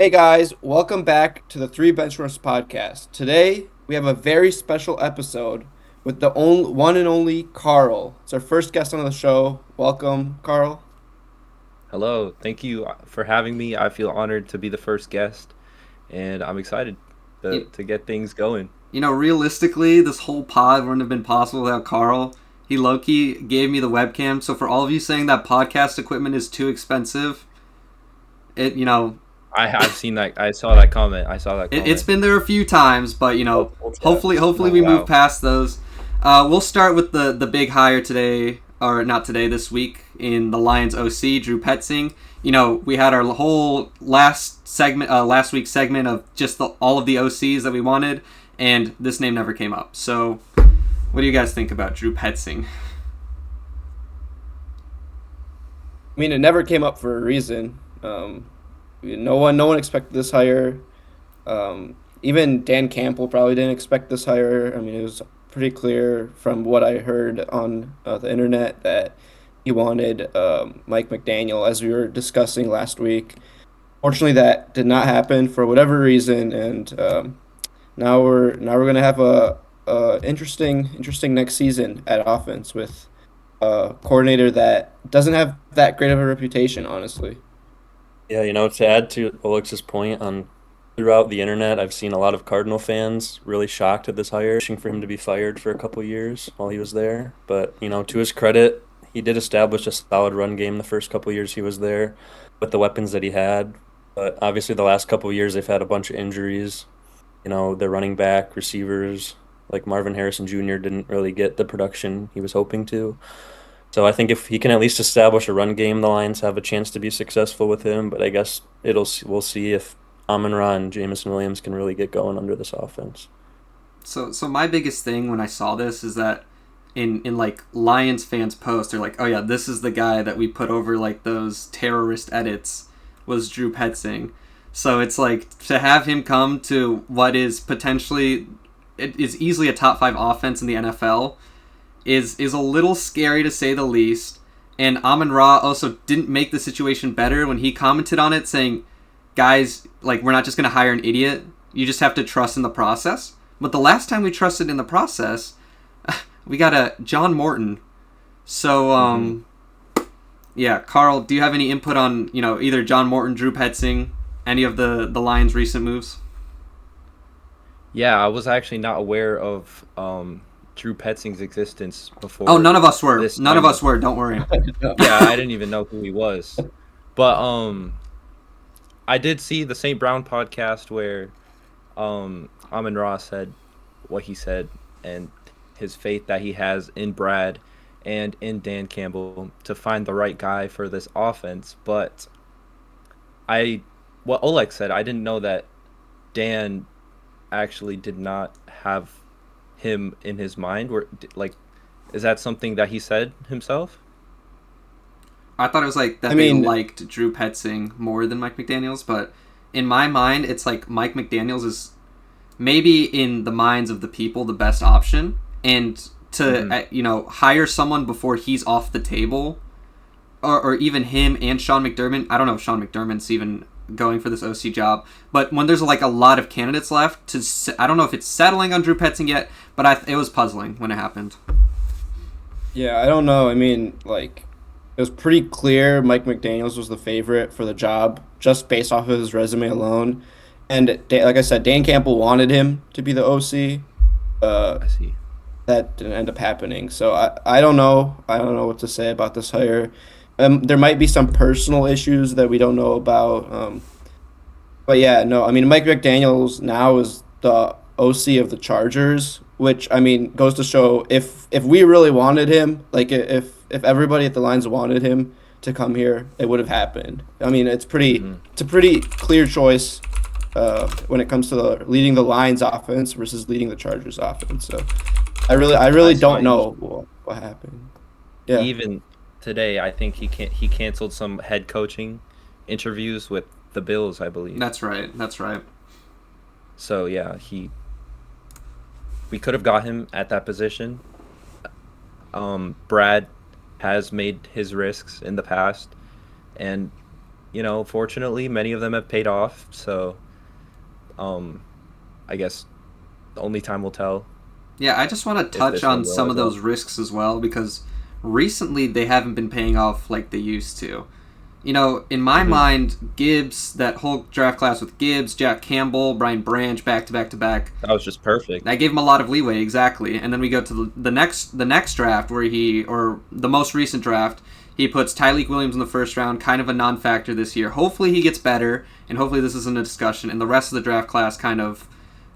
Hey guys, welcome back to the Three Benchmarks podcast. Today we have a very special episode with the only one and only Carl. It's our first guest on the show. Welcome, Carl. Hello, thank you for having me. I feel honored to be the first guest, and I'm excited You, to get things going. realistically, this whole pod wouldn't have been possible without Carl. He low-key gave me the webcam, so for all of you saying that podcast equipment is too expensive, it you know I've seen that. I saw that comment. I saw that it's comment. been there a few times, but Multiple times. hopefully Oh we move wow. past those. We'll start with the big hire today, or not today, this week in the Lions OC, Drew Petzing. We had our whole last week's segment of just all of the OCs that we wanted, and this name never came up. So, what do you guys think about Drew Petzing? I mean, it never came up for a reason. No one expected this hire. Even Dan Campbell probably didn't expect this hire. I mean, it was pretty clear from what I heard on the internet that he wanted Mike McDaniel, as we were discussing last week. Fortunately, that did not happen for whatever reason, and now we're gonna have a interesting next season at offense with a coordinator that doesn't have that great of a reputation, honestly. Yeah, to add to Alex's point on throughout the internet, I've seen a lot of Cardinal fans really shocked at this hire, wishing for him to be fired for a couple years while he was there. But, to his credit, he did establish a solid run game the first couple years he was there with the weapons that he had. But obviously, the last couple years, they've had a bunch of injuries. Their running back, receivers, like Marvin Harrison Jr., didn't really get the production he was hoping to. So I think if he can at least establish a run game, the Lions have a chance to be successful with him. But I guess we'll see if Amon-Ra and Jamison Williams can really get going under this offense. So my biggest thing when I saw this is that in like Lions fans post, they're like, oh yeah, this is the guy that we put over like those terrorist edits was Drew Petzing. So it's like to have him come to what is potentially it is easily a top 5 offense in the NFL is a little scary to say the least. And Amon Ra also didn't make the situation better when he commented on it, saying, "Guys, like we're not just gonna hire an idiot. You just have to trust in the process." But the last time we trusted in the process, we got a John Morton. So hmm yeah, Carl, do you have any input on either John Morton, Drew Petzing, any of the Lions' recent moves? Yeah, I was actually not aware of Drew Petzing's existence Oh, before none of us were. this None of time. us were. Don't worry. Yeah, I didn't even know who he was. But I did see the St. Brown podcast where Amon Ra said what he said and his faith that he has in Brad and in Dan Campbell to find the right guy for this offense. But I, what Oleg said, I didn't know that Dan actually did not have him in his mind. Like, is that something that he said himself? I thought it was like I that they mean, liked Drew Petzing more than Mike McDaniels, but in my mind, it's like Mike McDaniels is maybe in the minds of the people the best option, and to hmm hire someone before he's off the table, or even him and Sean McDermott. I don't know if Sean McDermott's even going for this OC job, but when there's like a lot of candidates left, I don't know if it's settling on Drew Petzing yet, but it was puzzling when it happened. yeah, I don't know. I mean, like, it was pretty clear Mike McDaniels was the favorite for the job just based off of his resume alone. And like I said, Dan Campbell wanted him to be the OC. Uh, I see. that didn't end up happening. So I don't know. I don't know what to say about this hire. There might be some personal issues that we don't know about. But yeah, no. I mean, Mike McDaniel's now is the OC of the Chargers, which I mean goes to show if we really wanted him, like if everybody at the Lions wanted him to come here, it would have happened. I mean, hmm it's a pretty clear choice when it comes to leading the Lions offense versus leading the Chargers offense. So I really I saw don't know what happened. Yeah. even today. I think he canceled some head coaching interviews with the Bills, I believe. That's right. That's right. So yeah, he we could have got him at that position. Brad has made his risks in the past, and fortunately, many of them have paid off. So, um, I guess only time will tell Yeah, I just want to if touch this one on will some as of well. those risks as well because recently they haven't been paying off like they used to. In my Hmm. mind, Gibbs, that whole draft class with Gibbs, Jack Campbell, Brian Branch, back to back to back, That was just perfect. that gave him a lot of leeway, exactly. And then we go to the next draft where or the most recent draft, he puts Tyreek Williams in the first round, kind of a non-factor this year. Hopefully he gets better, and hopefully this isn't a discussion. And the rest of the draft class kind of,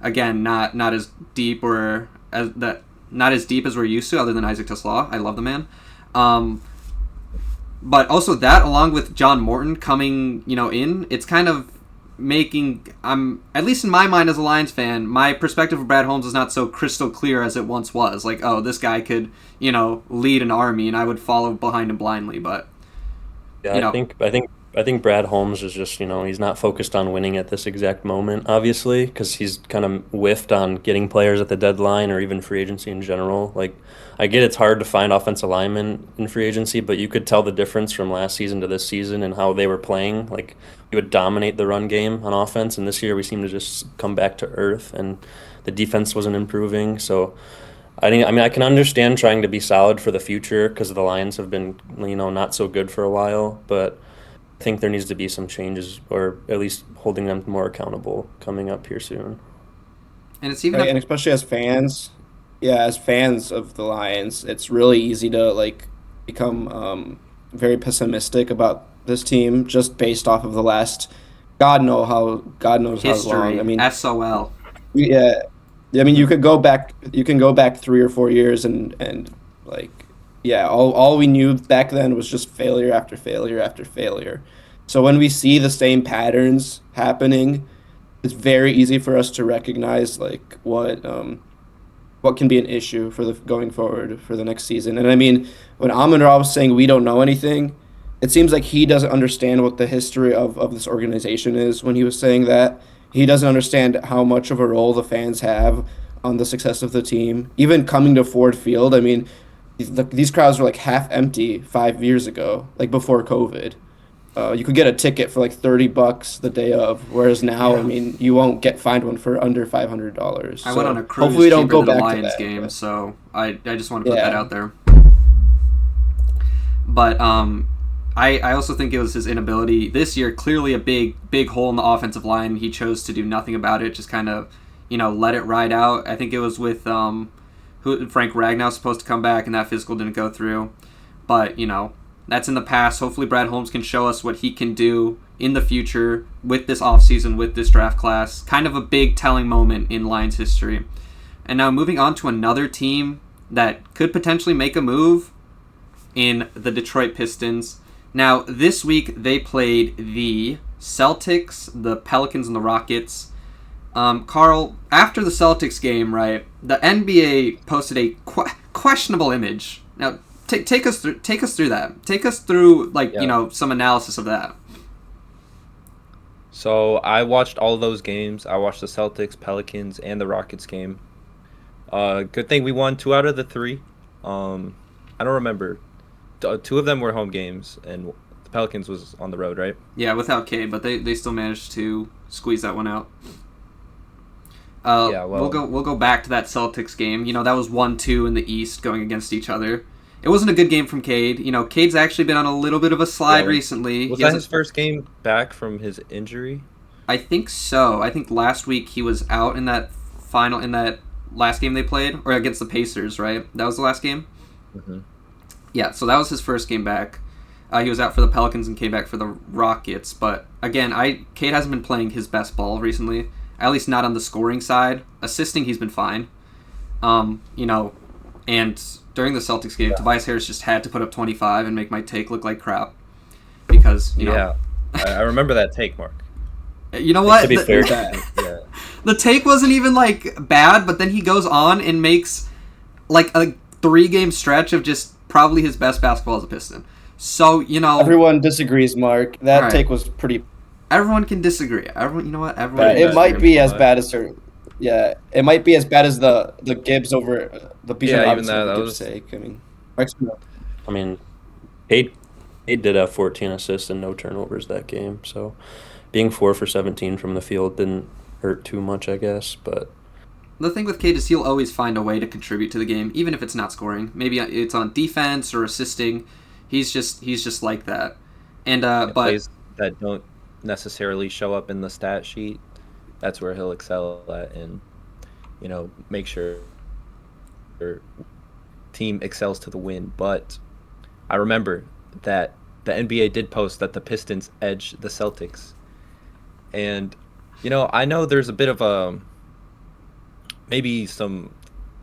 again, not as deep or as that not as deep as we're used to, other than Isaac Tesla. I love the man. Um, but also that, along with John Morton coming, in, it's kind of making I'm at least in my mind as a Lions fan, my perspective of Brad Holmes is not so crystal clear as it once was. Like, oh, this guy could, lead an army, and I would follow behind him blindly. But Yeah, you I know, think I think I think Brad Holmes is just, he's not focused on winning at this exact moment, obviously, because he's kind of whiffed on getting players at the deadline or even free agency in general. Like, I get it's hard to find offensive linemen in free agency, but you could tell the difference from last season to this season and how they were playing. Like, we would dominate the run game on offense, and this year we seem to just come back to earth, and the defense wasn't improving. So I can understand trying to be solid for the future because the Lions have been, not so good for a while, but I think there needs to be some changes or at least holding them more accountable coming up here soon. and it's even Right, at, and especially as fans, yeah, as fans of the Lions, it's really easy to like become very pessimistic about this team just based off of the last God knows how long. I history, mean, SOL. yeah, I mean you can go back 3 or 4 years and like yeah, all we knew back then was just failure after failure after failure. So when we see the same patterns happening, it's very easy for us to recognize like what can be an issue for the going forward for the next season. And I mean, when Amon Ra was saying we don't know anything, it seems like he doesn't understand what the history of this organization is when he was saying that. He doesn't understand how much of a role the fans have on the success of the team. Even coming to Ford Field, I mean, these crowds were like half empty 5 years ago, like before COVID. You could get a ticket for like $30 the day of, whereas now, I Yeah, mean, you won't find one for under $500. I went on a So cruise hopefully we don't cheaper go than a back to Lions that. game, But so I just want to put that yeah, out there. But I also think it was his inability this year. Clearly, a big hole in the offensive line. He chose to do nothing about it. Just kind of, let it ride out. I think it was with who Frank Ragnow supposed to come back, and that physical didn't go through. But that's in the past. Hopefully, Brad Holmes can show us what he can do in the future with this offseason, with this draft class. Kind of a big telling moment in Lions history. And now moving on to another team that could potentially make a move in the Detroit Pistons. Now, this week they played the Celtics, the Pelicans, and the Rockets. Carl, after the Celtics game, right, the NBA posted a questionable image. Now, take us through that. Take us through Yeah. some analysis of that. So I watched all of those games. I watched the Celtics, Pelicans, and the Rockets game. Good thing we won 2 out of the 3. I don't remember. 2 of them were home games, and the Pelicans was on the road, right? Yeah, without Cade, but they still managed to squeeze that one out. Yeah. We'll Well, go back to that Celtics game. That was 1-2 in the East going against each other. It wasn't a good game from Cade. Cade's actually been on a little bit of a yeah. slide recently. Was He that hasn't. his first game back from his injury? I think so. I think last week he was out in that last game they played, or against the Pacers. Right, that was the last game. Hmm. Yeah, so that was his first game back. He was out for the Pelicans and came back for the Rockets. But again, Cade hasn't been playing his best ball recently. At least not on the scoring side. Assisting, he's been fine. And during the Celtics game, Yeah. Tobias Harris just had to put up 25 and make my take look like crap because Yeah. I remember that take, Mark. you know To what be fair, Yeah. the take wasn't even like bad, but then he goes on and makes like a 3-game stretch of just probably his best basketball as a Piston. So everyone disagrees, Mark. all That right, take was pretty everyone can disagree. Everyone, you know what? Everyone bad. Pretty can It bad for might him disagree. be to as lie. bad as her. Yeah, it might be as bad as the Gibbs over the Bijan Yeah, even Robinson that. over That Gibbs was. take. I mean, Mark's- I mean, Cade He did have 14 assists and no turnovers that game, so being 4 for 17 from the field didn't hurt too much, I guess. But The thing with Cade is he'll always find a way to contribute to the game, even if it's not scoring. Maybe it's on defense or assisting. He's just like that. And Yeah, but plays that don't necessarily show up in the stat sheet, that's where he'll excel at, and make sure your team excels to the win. But I remember that the NBA did post that the Pistons edged the Celtics, and I know there's a bit of a maybe some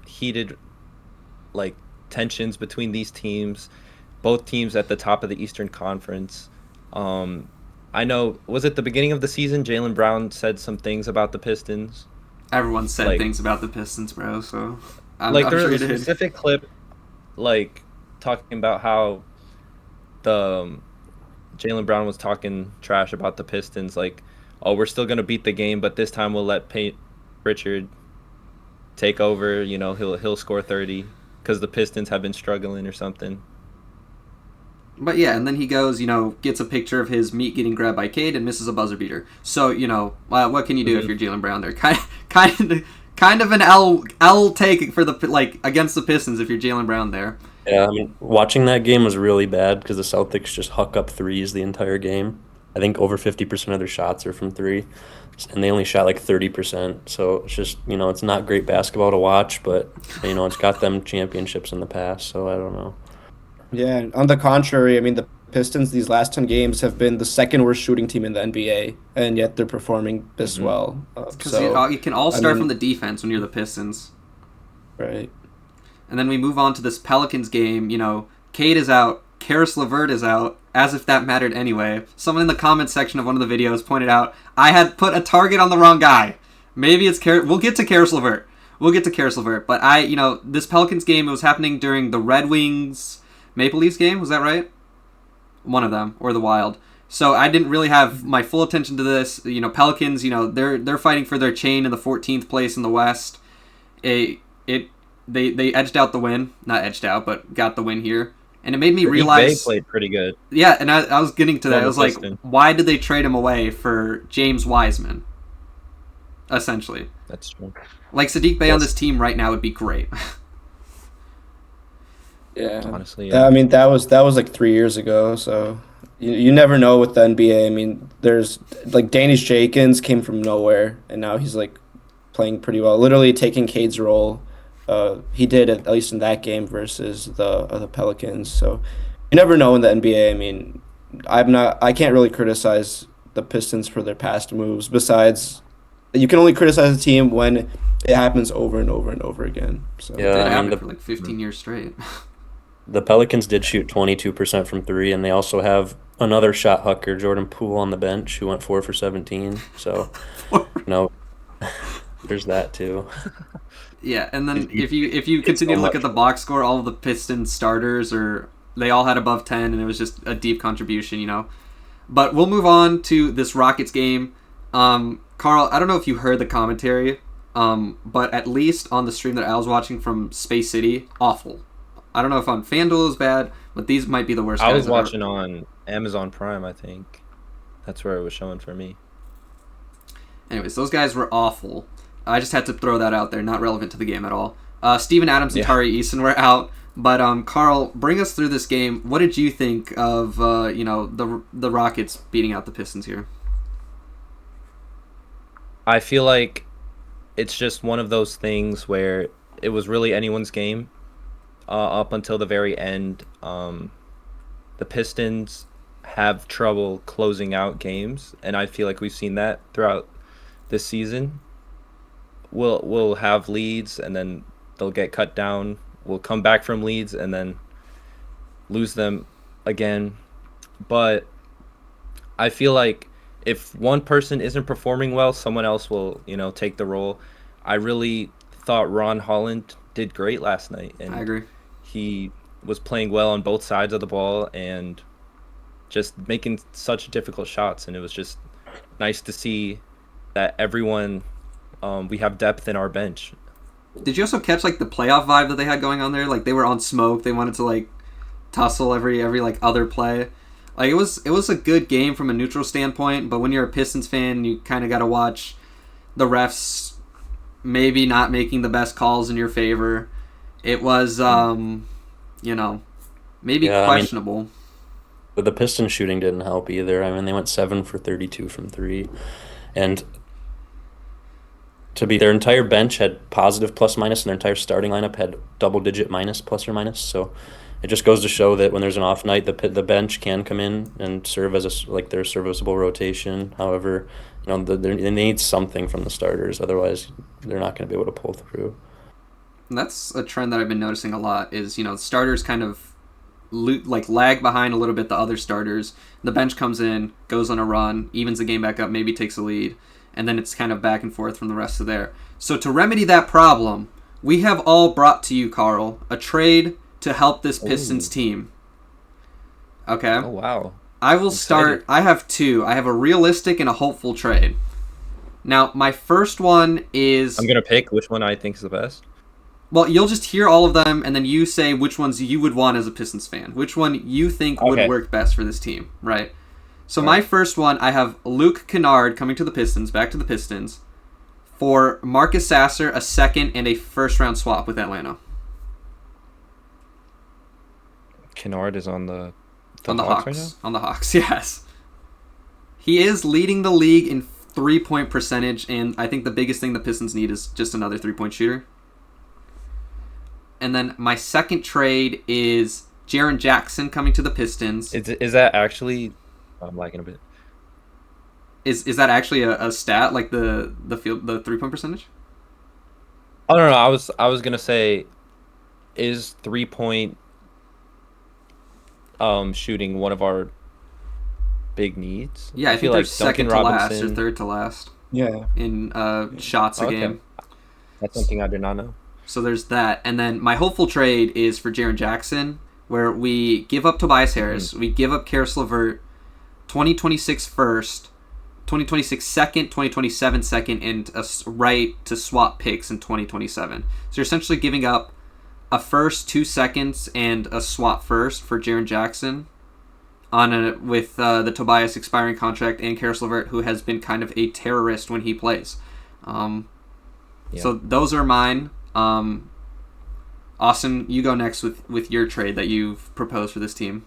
heated like tensions between these teams, both teams at the top of the Eastern Conference. Um, I know, was it the beginning of the season? Jaylen Brown said some things about the Pistons. everyone said Like, things about the Pistons, bro. So I'm, like I'm there sure was he a did. specific clip, like talking about how the Jaylen Brown was talking trash about the Pistons. Like, oh, we're still gonna beat the game, but this time we'll let Pritchard take over. He'll score 30 because the Pistons have been struggling or something. But yeah, and then he goes, gets a picture of his meat getting grabbed by Cade and misses a buzzer beater. So what can you do if Mhm. you're Jaylen Brown? There, kind of an L take for the against the Pistons if you're Jaylen Brown there. yeah, I mean, watching that game was really bad because the Celtics just huck up threes the entire game. I think over 50% of their shots are from three, and they only shot like 30%. So it's just, it's not great basketball to watch, but, it's got them championships in the past, so I don't know. Yeah, and on the contrary, I mean, the Pistons these last 10 games have been the second worst shooting team in the NBA, and yet they're performing this Hmm. well. Because So, you can all I start from mean, the defense when you're the Pistons. right. And then we move on to this Pelicans game. Cade is out. Karis LeVert is out, as if that mattered anyway. Someone in the comments section of one of the videos pointed out, I had put a target on the wrong guy. Maybe it's We'll get to Karis LeVert. But this Pelicans game, it was happening during the Red Wings Maple Leafs game. Was that right? One of them, or the Wild. So I didn't really have my full attention to this. Pelicans, they're fighting for their chain in the 14th place in the West. They edged out the win. Not edged out, but got the win here. And it made me Sadiq Bey realize... played pretty good Yeah, and I was getting to that. on I the was like, Pistons. why did they trade him away for James Wiseman? Essentially. That's true. Like, Sadiq Bey on Yes. this team right now would be great. Yeah. Honestly, I yeah. mean, that was like 3 years ago, so you never know with the NBA. I mean, there's like Danish Jenkins came from nowhere, and now he's like playing pretty well, literally taking Cade's role. He did at least in that game versus the Pelicans. So you never know in the NBA. I mean, I can't really criticize the Pistons for their past moves. Besides, you can only criticize a team when it happens over and over and over again. So Yeah, That I mean, happened for like 15 years straight. the Pelicans did shoot 22% from three, and they also have another shot hucker, Jordan Poole, on the bench, who went 4 for 17. So, no, there's that too. Yeah, and then He- if you it's continue so to look much. at the box score, all of the Pistons starters they all had above 10, and it was just a deep contribution. But we'll move on to this Rockets game. Carl, I don't know if you heard the commentary, but at least on the stream that I was watching from Space City, awful. I don't know if on FanDuel is bad, but these might be the worst. I guys was I've ever- watching on Amazon Prime, I think. That's where it was showing for me. Anyways, those guys were awful. I just had to throw that out there, not relevant to the game at all. Steven Adams and Yeah. Tari Eason were out, but Carl, bring us through this game. What did you think of the Rockets beating out the Pistons here? I feel like it's just one of those things where it was really anyone's game up until the very end. The Pistons have trouble closing out games, and I feel like we've seen that throughout this season. We'll have leads, and then they'll get cut down. We'll come back from leads, and then lose them again. But I feel like if one person isn't performing well, someone else will, take the role. I really thought Ron Holland did great last night, I and agree. he was playing well on both sides of the ball and just making such difficult shots. And it was just nice to see that everyone, we have depth in our bench. Did you also catch like the playoff vibe that they had going on there? Like they were on smoke. They wanted to like tussle every like other play. Like it was a good game from a neutral standpoint, but when you're a Pistons fan, you kind of got to watch the refs maybe not making the best calls in your favor. It was, you know, maybe Yeah, I mean, questionable. but the Pistons shooting didn't help either. I mean, they went 7 for 32 from three, and to be their entire bench had positive plus minus, and their entire starting lineup had double digit minus plus or minus. So it just goes to show that when there's an off night, the bench can come in and serve as like their serviceable rotation. However, they need something from the starters, otherwise they're not going to be able to pull through. And that's a trend that I've been noticing a lot is, starters kind of lag behind a little bit the other starters. The bench comes in, goes on a run, evens the game back up, maybe takes a lead, and then it's kind of back and forth from the rest of there. So to remedy that problem, we have all brought to you, Carl, a trade to help this Pistons team. Okay? Oh, wow. I will start. I have two. I have a realistic and a hopeful trade. Now, my first one is... I'm going to pick which one I think is the best. Well, you'll just hear all of them, and then you say which ones you would want as a Pistons fan. Which one you think would work best for this team, right? So my first one, I have Luke Kennard coming to the Pistons, back to the Pistons, for Marcus Sasser, a second, and a first-round swap with Atlanta. Kennard is on the Hawks right now? On the Hawks, yes. He is leading the league in three-point percentage, and I think the biggest thing the Pistons need is just another three-point shooter. And then my second trade is Jaren Jackson coming to the Pistons. Is that actually... I'm lagging a bit. Is that actually a stat, like the 3-point percentage? Oh, no. I was going to say, is 3-point shooting one of our big needs? Yeah, I think feel they're like second Duncan to last or Robinson... third to last Yeah. in shots a game. That's something I did not know. So there's that. And then my hopeful trade is for Jaren Jackson, where we give up Tobias Harris, we give up Karis LeVert, 2026 first, 2026 second, 2027 second, and a right to swap picks in 2027. So you're essentially giving up a first, 2 seconds, and a swap first for Jaren Jackson with the Tobias expiring contract and Karis LeVert, who has been kind of a terrorist when he plays. So those are mine. Austin, you go next with your trade that you've proposed for this team.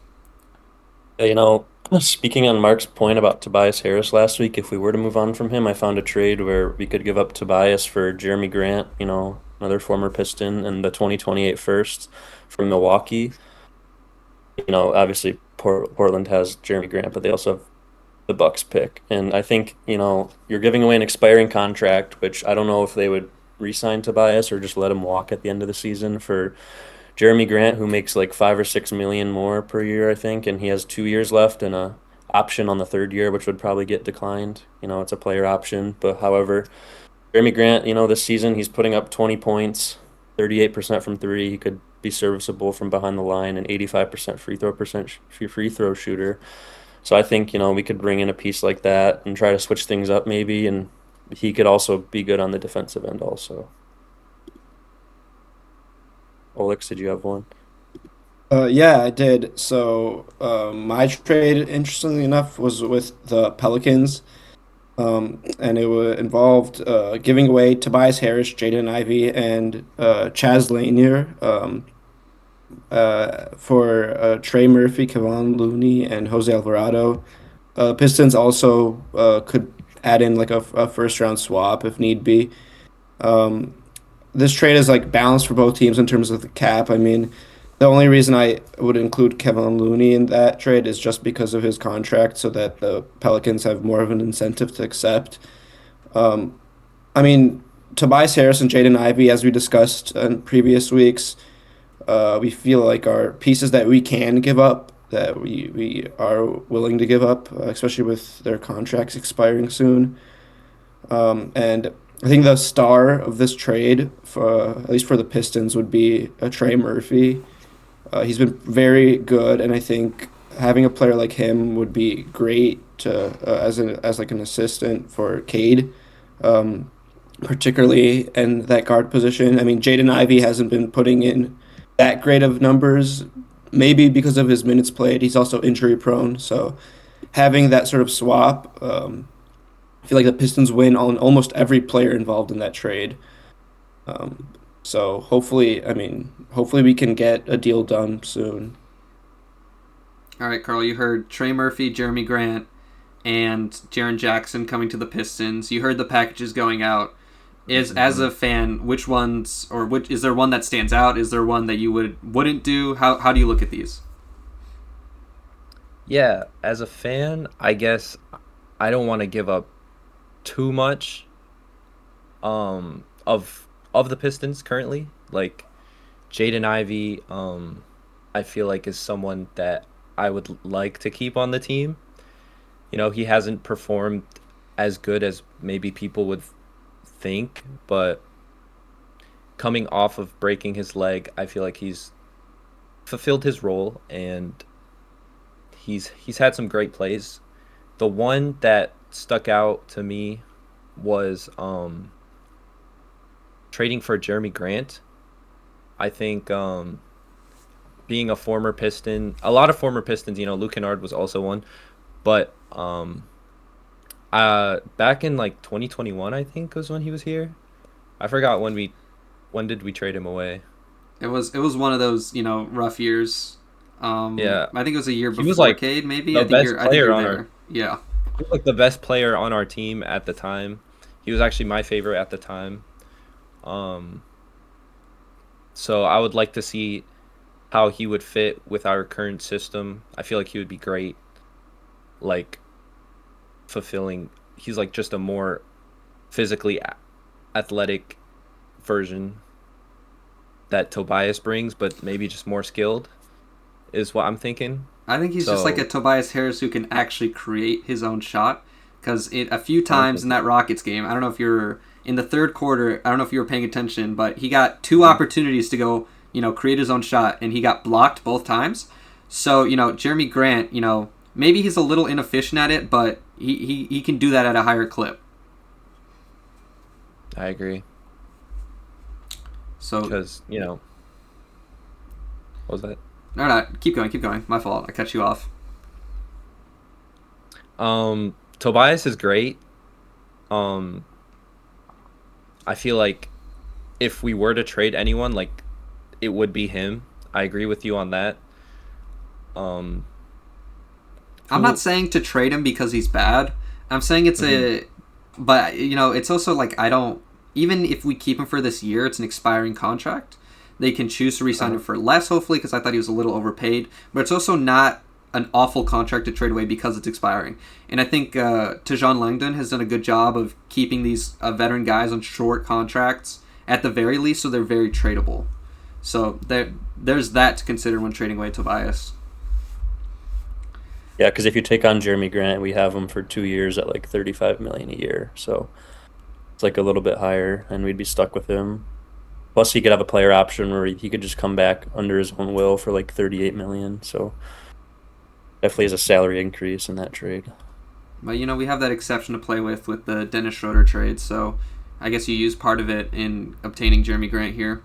Speaking on Mark's point about Tobias Harris last week, if we were to move on from him, I found a trade where we could give up Tobias for Jeremy Grant, another former Piston, and the 2028 first from Milwaukee. Obviously Portland has Jeremy Grant, but they also have the Bucks pick. And I think, you're giving away an expiring contract, which I don't know if they would re-sign Tobias or just let him walk at the end of the season for Jeremy Grant, who makes like $5 or $6 million more per year, I think, and he has 2 years left and a option on the third year, which would probably get declined. It's a player option. But however, Jeremy Grant, this season he's putting up 20 points, 38% from three. He could be serviceable from behind the line, and 85% free throw shooter. So I think we could bring in a piece like that and try to switch things up maybe, and he could also be good on the defensive end also. Olex, did you have one? Yeah, I did. So my trade, interestingly enough, was with the Pelicans, and involved giving away Tobias Harris, Jaden Ivey, and Chaz Lanier for Trey Murphy, Kevon Looney, and Jose Alvarado. Pistons also could add in like a first round swap if need be. This trade is like balanced for both teams in terms of the cap. I mean, the only reason I would include Kevin Looney in that trade is just because of his contract, so that the Pelicans have more of an incentive to accept. I mean, Tobias Harris and Jaden Ivey, as we discussed in previous weeks, we feel like are pieces that we can give up, that we are willing to give up, especially with their contracts expiring soon. And I think the star of this trade, at least for the Pistons, would be Trey Murphy. He's been very good, and I think having a player like him would be great as like an assistant for Cade, particularly in that guard position. I mean, Jaden Ivey hasn't been putting in that great of numbers maybe because of his minutes played, he's also injury prone. So having that sort of swap, I feel like the Pistons win on almost every player involved in that trade. Um, so hopefully we can get a deal done soon. All right, Carl, you heard Trey Murphy, Jeremy Grant, and Jaren Jackson coming to the Pistons. You heard the packages going out. As a fan, which ones, or which is there one that stands out? Is there one that you wouldn't do? How do you look at these? Yeah, as a fan, I guess I don't want to give up too much of the Pistons currently. Like Jaden Ivey, I feel like is someone that I would like to keep on the team. He hasn't performed as good as maybe people would think, but coming off of breaking his leg, I feel like he's fulfilled his role and he's had some great plays. The one that stuck out to me was trading for Jeremy Grant. I think being a former Piston, a lot of former Pistons, Luke Kennard was also one, but back in like 2021, I think was when he was here. I forgot when did we trade him away? It was one of those rough years. Yeah, I think it was a year he was before like Cade. Maybe the best I think player you're on there. Yeah. he was like the best player on our team at the time. He was actually my favorite at the time. Um, so I would like to see how he would fit with our current system. I feel like he would be great, like fulfilling. He's like just a more physically athletic version that Tobias brings, but maybe just more skilled, is what I'm thinking. I think he's just like a So Tobias Harris who can actually create his own shot. Because a few I'm times in thinking. that Rockets game, I don't know if you're in the third quarter. I don't know if you were paying attention, but he got two Mhm. opportunities to go, create his own shot, and he got blocked both times. So Jeremy Grant, maybe he's a little inefficient at it, but he can do that at a higher clip. I agree So because what was that? no, no, keep going, keep going. My fault. I cut you off. Tobias is great. Um, I feel like if we were to trade anyone, like it would be him. I agree with you on that. Um, I'm not who? saying to trade him because he's bad. I'm saying it's Mhm. but it's also like I don't. Even if we keep him for this year, it's an expiring contract. They can choose to re-sign him Uh-huh. for less, hopefully, because I thought he was a little overpaid. But it's also not an awful contract to trade away because it's expiring. And I think Tajon Langdon has done a good job of keeping these veteran guys on short contracts at the very least, so they're very tradable. So there's that to consider when trading away Tobias. Yeah, because if you take on Jeremy Grant, we have him for 2 years at like 35 million a year, so it's like a little bit higher, and we'd be stuck with him. Plus, he could have a player option where he could just come back under his own will for like 38 million. So definitely is a salary increase in that trade. But we have that exception to play with the Dennis Schroeder trade, so I guess you use part of it in obtaining Jeremy Grant here.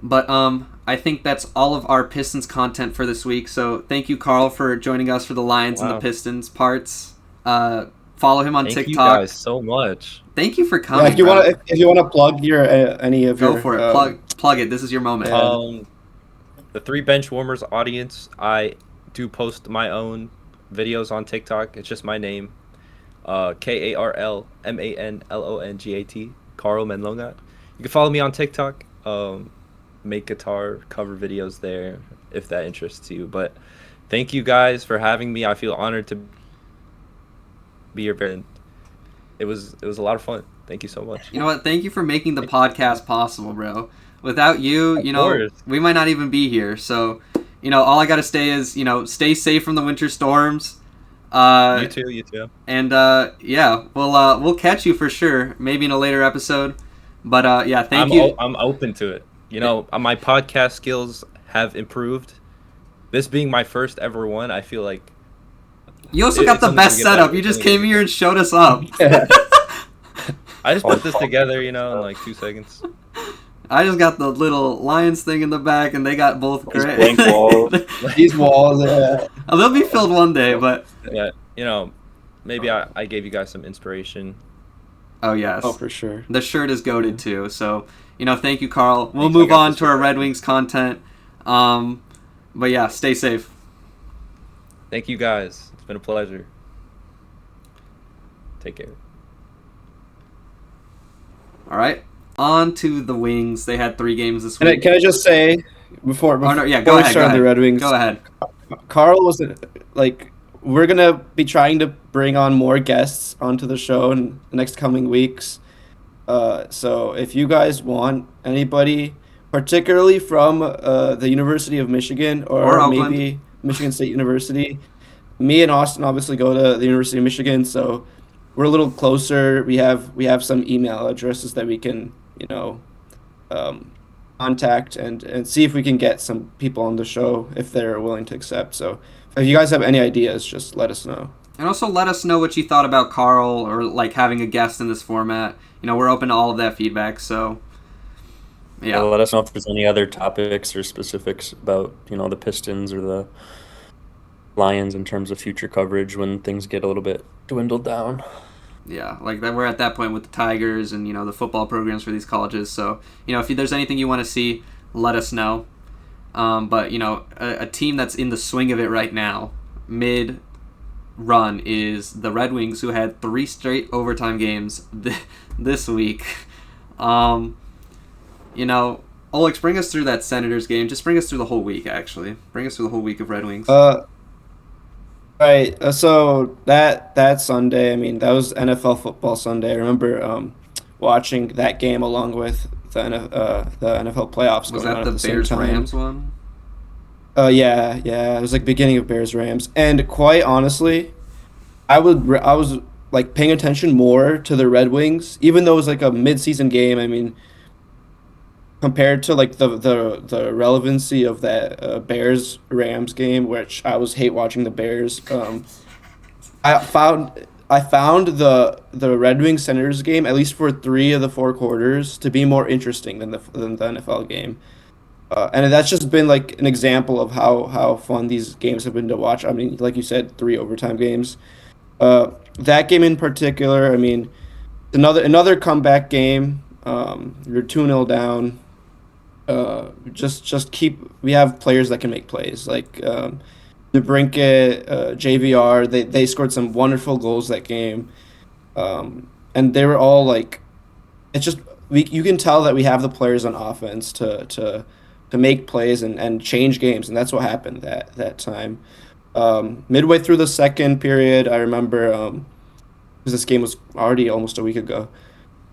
But I think that's all of our Pistons content for this week. So thank you, Carl, for joining us for the Lions and the Wow. Pistons parts. Follow him on Thank you TikTok. guys so much. Thank you for Yeah, coming, bro. if you want to plug your any of Go your for it. Plug it. This is your moment. Yeah. The Three Bench Warmers audience, I do post my own videos on TikTok. It's just my name, KarlManlongat, Carl Manlongat. You can follow me on TikTok. Make guitar cover videos there if that interests you. But thank you guys for having me. I feel honored to be your friend. It was a lot of fun. Thank you so much. You know what? Thank you for making the podcast possible, bro. Without you, Of course. we might not even be here. So, all I got to say is, stay safe from the winter storms. You too. You too. And yeah, we'll catch you for sure. Maybe in a later episode. But yeah, thank you. I'm open to it. My podcast skills have improved. This being my first ever one, I feel like You also it- got it's the something to best get setup. back You just to. came here and showed us up. I just put this together, in like 2 seconds. I just got the little Lions thing in the back, and they got both These great. blank walls. These walls, They'll be filled one day, but Yeah, maybe I gave you guys some inspiration. oh yes, oh, for sure. the shirt is goated too. So thank you, Carl. We'll Thanks, I move got on this to our shirt. Red Wings content. But yeah, stay safe. Thank you guys. It's been a pleasure. Take care. All right, on to the Wings. They had 3 games this Can I, week. can I just say before Oh no, yeah, before go we ahead. start the Red Wings, Go ahead. Carl was like, we're gonna be trying to bring on more guests onto the show in the next coming weeks. So if you guys want anybody, particularly from the University of Michigan Or or Oakland. maybe Michigan State University, me and Austin obviously go to the University of Michigan, so we're a little closer. We have some email addresses that we can, um, contact and see if we can get some people on the show if they're willing to accept. So if you guys have any ideas, just let us know. And also let us know what you thought about Carl or like having a guest in this format. We're open to all of that feedback. So yeah. Let us know if there's any other topics or specifics about, the Pistons or the Lions in terms of future coverage when things get a little bit dwindled down. Yeah, like that. We're at that point with the Tigers and the football programs for these colleges. So if there's anything you want to see, let us know. But a team that's in the swing of it right now, mid run, is the Red Wings, who had 3 straight overtime games this week. Oleg, bring us through that Senators game. Just bring us through the whole week. Actually, bring us through the whole week of Red Wings. Right. So that Sunday, I mean, that was NFL Football Sunday. I remember watching that game along with the NFL playoffs Was going on that at the the same Bears time. Rams one? Yeah. It was like beginning of Bears Rams, and quite honestly, I was like paying attention more to the Red Wings, even though it was like a mid-season game. I mean, compared to like the relevancy of that Bears Rams game, which I was hate watching the Bears. I found the Red Wings Senators game, at least for 3 of the 4 quarters, to be more interesting than the NFL game. And that's just been like an example of how fun these games have been to watch. I mean, like you said, 3 overtime games. That game in particular, I mean, another comeback game. You're 2-0 down. Just keep. We have players that can make plays like DeBrincat, JVR. They scored some wonderful goals that game, and they were all like, it's just you can tell that we have the players on offense to make plays and change games, and that's what happened that time. Midway through the second period, I remember, 'cause this game was already almost a week ago.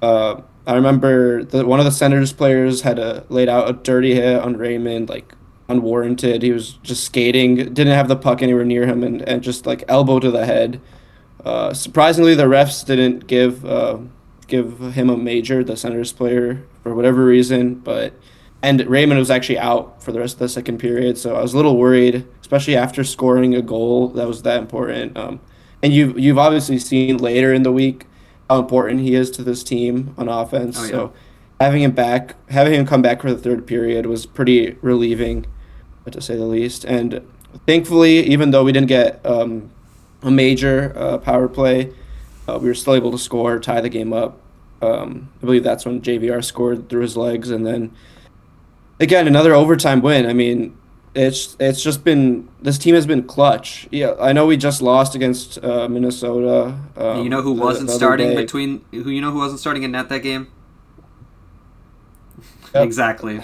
I remember one of the Senators players had laid out a dirty hit on Raymond, like unwarranted. He was just skating, didn't have the puck anywhere near him, and just like elbow to the head. Surprisingly, the refs didn't give him a major, the Senators player, for whatever reason. And Raymond was actually out for the rest of the second period, so I was a little worried, especially after scoring a goal that was that important. And you've obviously seen later in the week how important he is to this team on offense. Oh yeah. So having him come back for the third period was pretty relieving, to say the least. And thankfully, even though we didn't get a major power play, we were still able to score, tie the game up. I believe that's when JVR scored through his legs, and then again another overtime win. I mean, it's just been, this team has been clutch. Yeah, I know we just lost against Minnesota. You know who wasn't the other starting day. who wasn't starting in net that game? Yep. Exactly.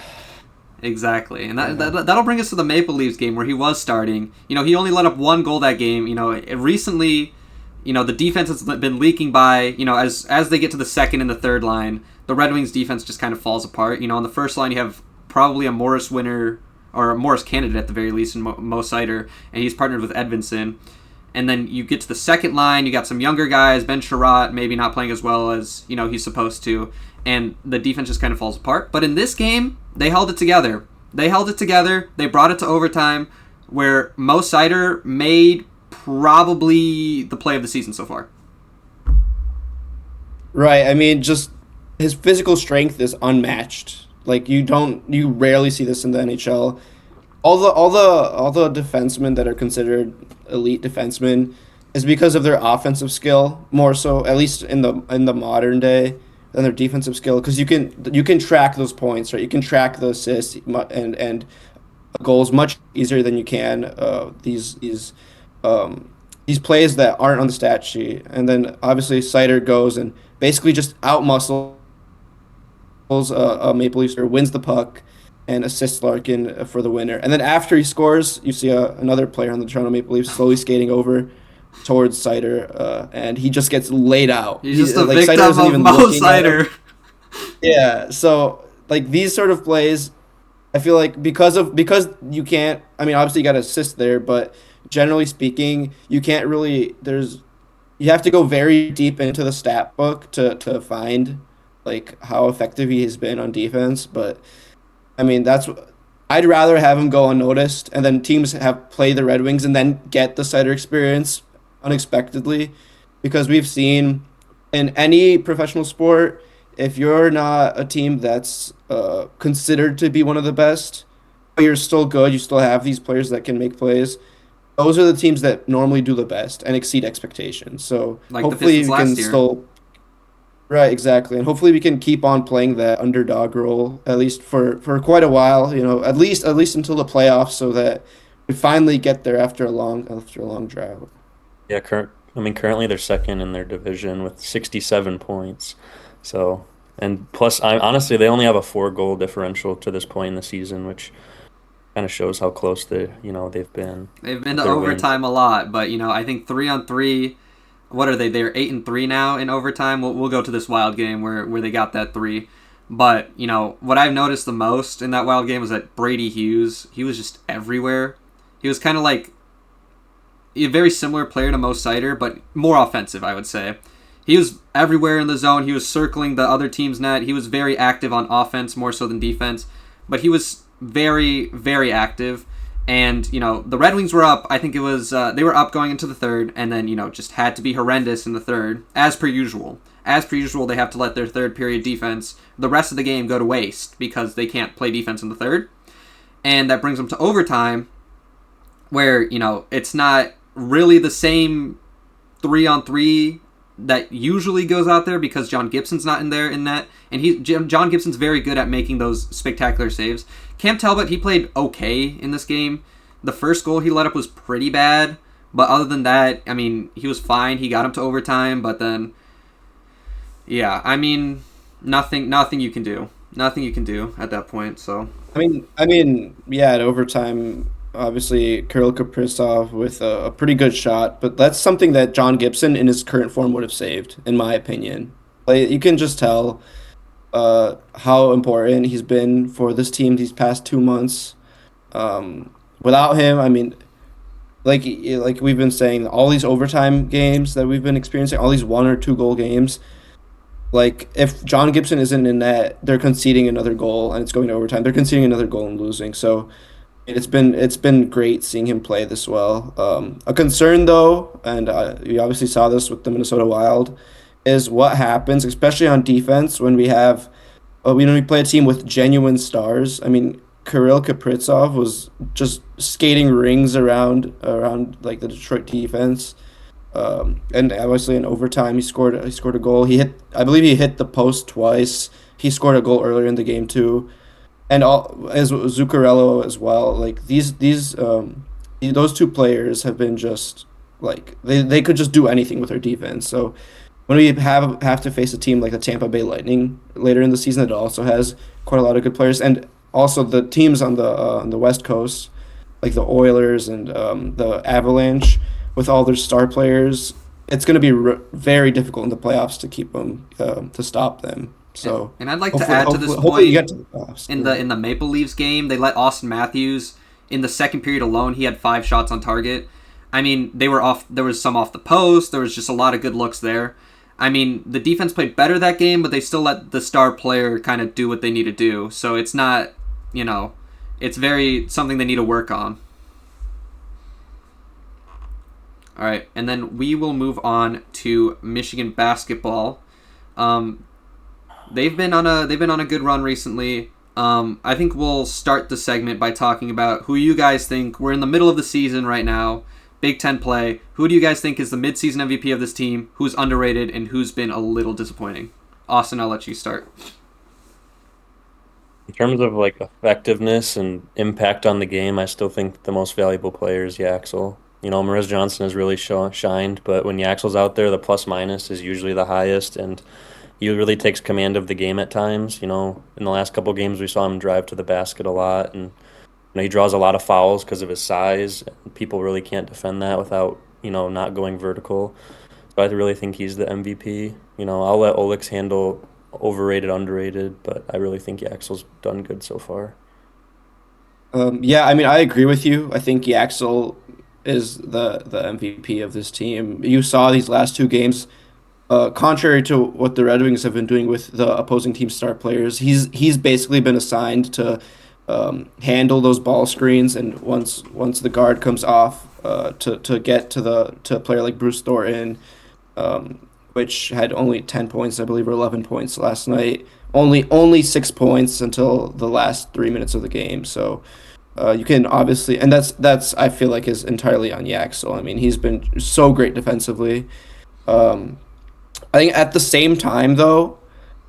And that'll bring us to the Maple Leafs game where he was starting. He only let up 1 goal that game. Recently, the defense has been leaking by, as they get to the second and the third line, the Red Wings defense just kind of falls apart. On the first line you have probably a Morris winner, or a Morris candidate at the very least, in Mo Seider, and he's partnered with Edvinson. And then you get to the second line, you got some younger guys, Ben Sherratt maybe not playing as well as he's supposed to, and the defense just kind of falls apart. But in this game, they held it together. They brought it to overtime, where Mo Seider made probably the play of the season so far. Right. I mean, just his physical strength is unmatched Like you rarely see this in the NHL. All the defensemen that are considered elite defensemen is because of their offensive skill more so, at least in the modern day, than their defensive skill. Because you can track those points, right? You can track the assists and goals much easier than you can these plays that aren't on the stat sheet. And then obviously Sider goes and basically just outmuscles Maple Leafs or wins the puck and assists Larkin for the winner. And then after he scores, you see another player on the Toronto Maple Leafs slowly skating over towards Sider, and he just gets laid out. He's just a Like Sider victim isn't of even Mo looking at him. Sider. Yeah, so like these sort of plays, I feel like because you can't. I mean, obviously you got to assist there, but generally speaking, you can't really. You have to go very deep into the stat book to find like how effective he has been on defense. But I mean, I'd rather have him go unnoticed, and then teams have play the Red Wings and then get the Sider experience unexpectedly, because we've seen in any professional sport, if you're not a team that's considered to be one of the best, but you're still good, you still have these players that can make plays. Those are the teams that normally do the best and exceed expectations. So Like the hopefully Pistons we last can year. still. Right, exactly. And hopefully we can keep on playing that underdog role at least for quite a while, at least until the playoffs so that we finally get there after a long drought. Yeah, currently they're second in their division with 67 points. So, and plus, honestly they only have a 4 goal differential to this point in the season, which kind of shows how close they've been They've been with to their wins. overtime a lot, but I think 3-on-3. What are they? They're 8-3 now in overtime. We'll go to this wild game where they got that 3. But what I've noticed the most in that wild game was that Brady Hughes. He was just everywhere. He was kind of like a very similar player to Mo Sider, but more offensive, I would say. He was everywhere in the zone. He was circling the other team's net. He was very active on offense, more so than defense. But he was very, very active. And, the Red Wings were up. I think it was, they were up going into the third, and then, just had to be horrendous in the third, as per usual. As per usual, they have to let their third period defense, the rest of the game, go to waste because they can't play defense in the third. And that brings them to overtime, where, it's not really the same 3-on-3 that usually goes out there because John Gibson's not in there in net, and John Gibson's very good at making those spectacular saves. Cam Talbot, he played okay in this game. The first goal he let up was pretty bad, but other than that, I mean, he was fine. He got him to overtime, but then, yeah, I mean, nothing you can do. Nothing you can do at that point. So I mean, yeah, at overtime, obviously Kirill Kaprizov with a pretty good shot, but that's something that John Gibson in his current form would have saved, in my opinion. Like, you can just tell how important he's been for this team these past 2 months. Without him, I mean, like we've been saying, all these overtime games that we've been experiencing, all these 1 or 2 goal games. Like if John Gibson isn't in net, they're conceding another goal and it's going to overtime. They're conceding another goal and losing. So it's been great seeing him play this well. A concern though, and you obviously saw this with the Minnesota Wild, is what happens, especially on defense, when we play a team with genuine stars. I mean, Kirill Kaprizov was just skating rings around like the Detroit defense. And obviously in overtime he scored a goal. I believe he hit the post twice. He scored a goal earlier in the game too, and all as Zuccarello as well. Like those two players have been just like they could just do anything with their defense. So when we have to face a team like the Tampa Bay Lightning later in the season that also has quite a lot of good players, and also the teams on the West Coast like the Oilers and the Avalanche with all their star players, it's going to be very difficult in the playoffs to keep them to stop them. So and I'd like to hopefully, add to this hopefully you point get to the playoffs. in the Maple Leafs game, they let Austin Matthews in the second period alone. He had 5 shots on target. I mean, they were off. There was some off the post. There was just a lot of good looks there. I mean, the defense played better that game, but they still let the star player kind of do what they need to do. So it's not, it's very something they need to work on. All right, and then we will move on to Michigan basketball. They've been on a good run recently. I think we'll start the segment by talking about who you guys think. We're in the middle of the season right now, Big Ten play. Who do you guys think is the midseason MVP of this team? Who's underrated and who's been a little disappointing? Austin, I'll let you start. In terms of like effectiveness and impact on the game, I still think the most valuable player is Yaxel. Marez Johnson has really shined, but when Yaxel's out there, the plus minus is usually the highest, and he really takes command of the game at times. In the last couple games, we saw him drive to the basket a lot, and he draws a lot of fouls because of his size. People really can't defend that without not going vertical. So I really think he's the MVP. I'll let Olix handle overrated, underrated, but I really think Yaxel's done good so far. Yeah, I mean, I agree with you. I think Yaxel is the MVP of this team. You saw these last two games. Contrary to what the Red Wings have been doing with the opposing team star players, he's basically been assigned to handle those ball screens, and once the guard comes off, to get to a player like Bruce Thornton, which had only 10 points, I believe, or 11 points last night. Only 6 points until the last 3 minutes of the game. So you can obviously, and that's I feel like is entirely on Yaxel. I mean, he's been so great defensively. Um, I think at the same time, though,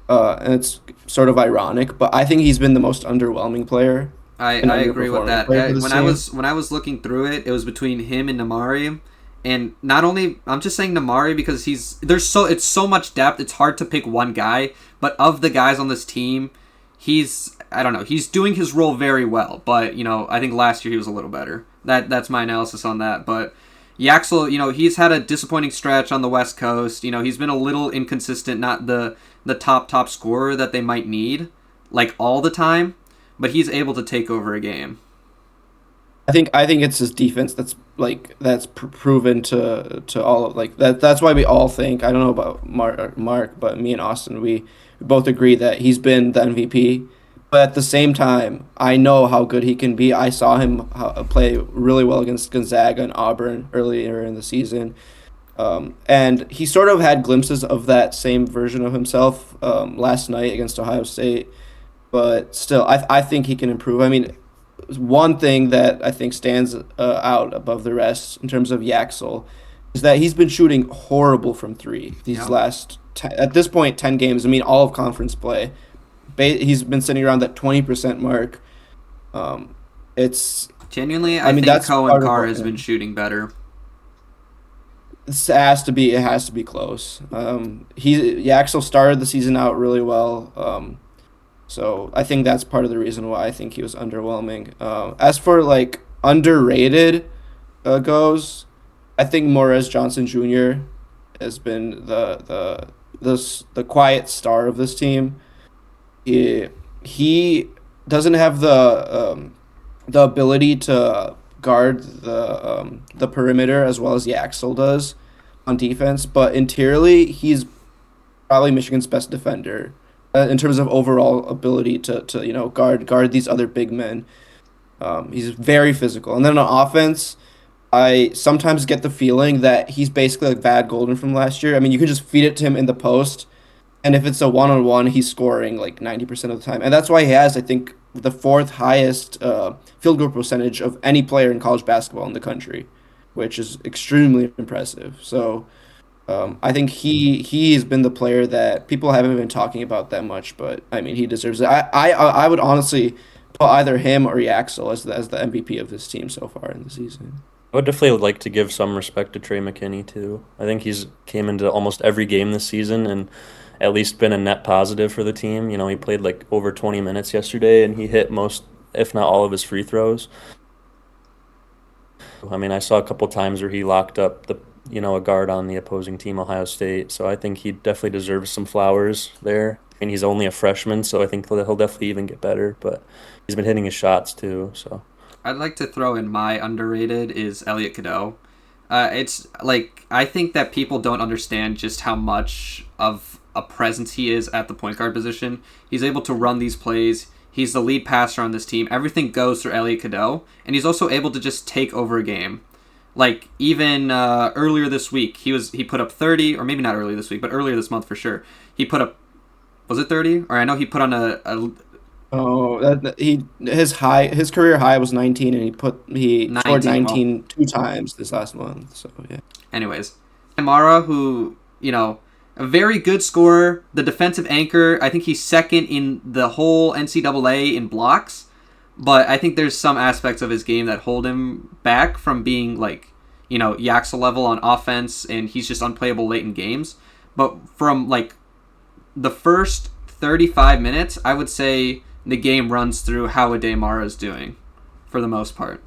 and it's sort of ironic, but I think he's been the most underwhelming player, an I agree with underperforming that. player for this team. When I was looking through it, it was between him and Namari, and not only I'm just saying Namari because it's so much depth. It's hard to pick one guy, but of the guys on this team, I don't know, he's doing his role very well. But I think last year he was a little better. That's my analysis on that. But Yaxel, he's had a disappointing stretch on the West Coast. He's been a little inconsistent, not the top scorer that they might need, like all the time, but he's able to take over a game. I think it's his defense that's proven to all of like that. That's why we all think, I don't know about Mark, but me and Austin, we both agree that he's been the MVP. But at the same time, I know how good he can be. I saw him play really well against Gonzaga and Auburn earlier in the season. And he sort of had glimpses of that same version of himself last night against Ohio State. But still, I think he can improve. I mean, one thing that I think stands out above the rest in terms of Yaxel is that he's been shooting horrible from three these Yeah. last at this point 10 games. I mean, all of conference play. He's been sitting around that 20% mark. It's Genuinely, I I mean think that's Cohen part of Carr what has been shooting better. it has to be close. Yaxel started the season out really well. So I think that's part of the reason why I think he was underwhelming. As for like underrated goes, I think Morez Johnson Jr. has been the quiet star of this team. He doesn't have the ability to guard the perimeter as well as Yaxel does on defense, but interiorly he's probably Michigan's best defender in terms of overall ability to guard these other big men. He's very physical, and then on offense, I sometimes get the feeling that he's basically like Vad Golden from last year. I mean, you can just feed it to him in the post, and if it's a one-on-one, he's scoring like 90% of the time, and that's why he has, I think, the fourth highest field goal percentage of any player in college basketball in the country, which is extremely impressive. So. I think he has been the player that people haven't been talking about that much, but I mean he deserves it. I would honestly put either him or Yaxel as the MVP of this team so far in the season. I would definitely like to give some respect to Trey McKinney too. I think he's came into almost every game this season and at least been a net positive for the team. He played like over 20 minutes yesterday and he hit most, if not all, of his free throws. I mean, I saw a couple times where he locked up a guard on the opposing team, Ohio State. So I think he definitely deserves some flowers there. And he's only a freshman, so I think he'll definitely even get better. But he's been hitting his shots too. So I'd like to throw in my underrated is Elliot Cadeau. It's like I think that people don't understand just how much of a presence he is at the point guard position. He's able to run these plays. He's the lead passer on this team. Everything goes through Elliot Cadeau, and he's also able to just take over a game. Like even earlier this week, he put up 30, or maybe not earlier this week, but earlier this month for sure. He put up, was it 30? Or I know he put on a Oh, his career high was 19, and he scored 19. Well, 19 two times this last month. So yeah. anyways, Amara, who, a very good scorer, the defensive anchor. I think he's second in the whole NCAA in blocks, but I think there's some aspects of his game that hold him back from being like, Yaxel level on offense, and he's just unplayable late in games. But from like the first 35 minutes, I would say the game runs through how Ade Mara is doing for the most part.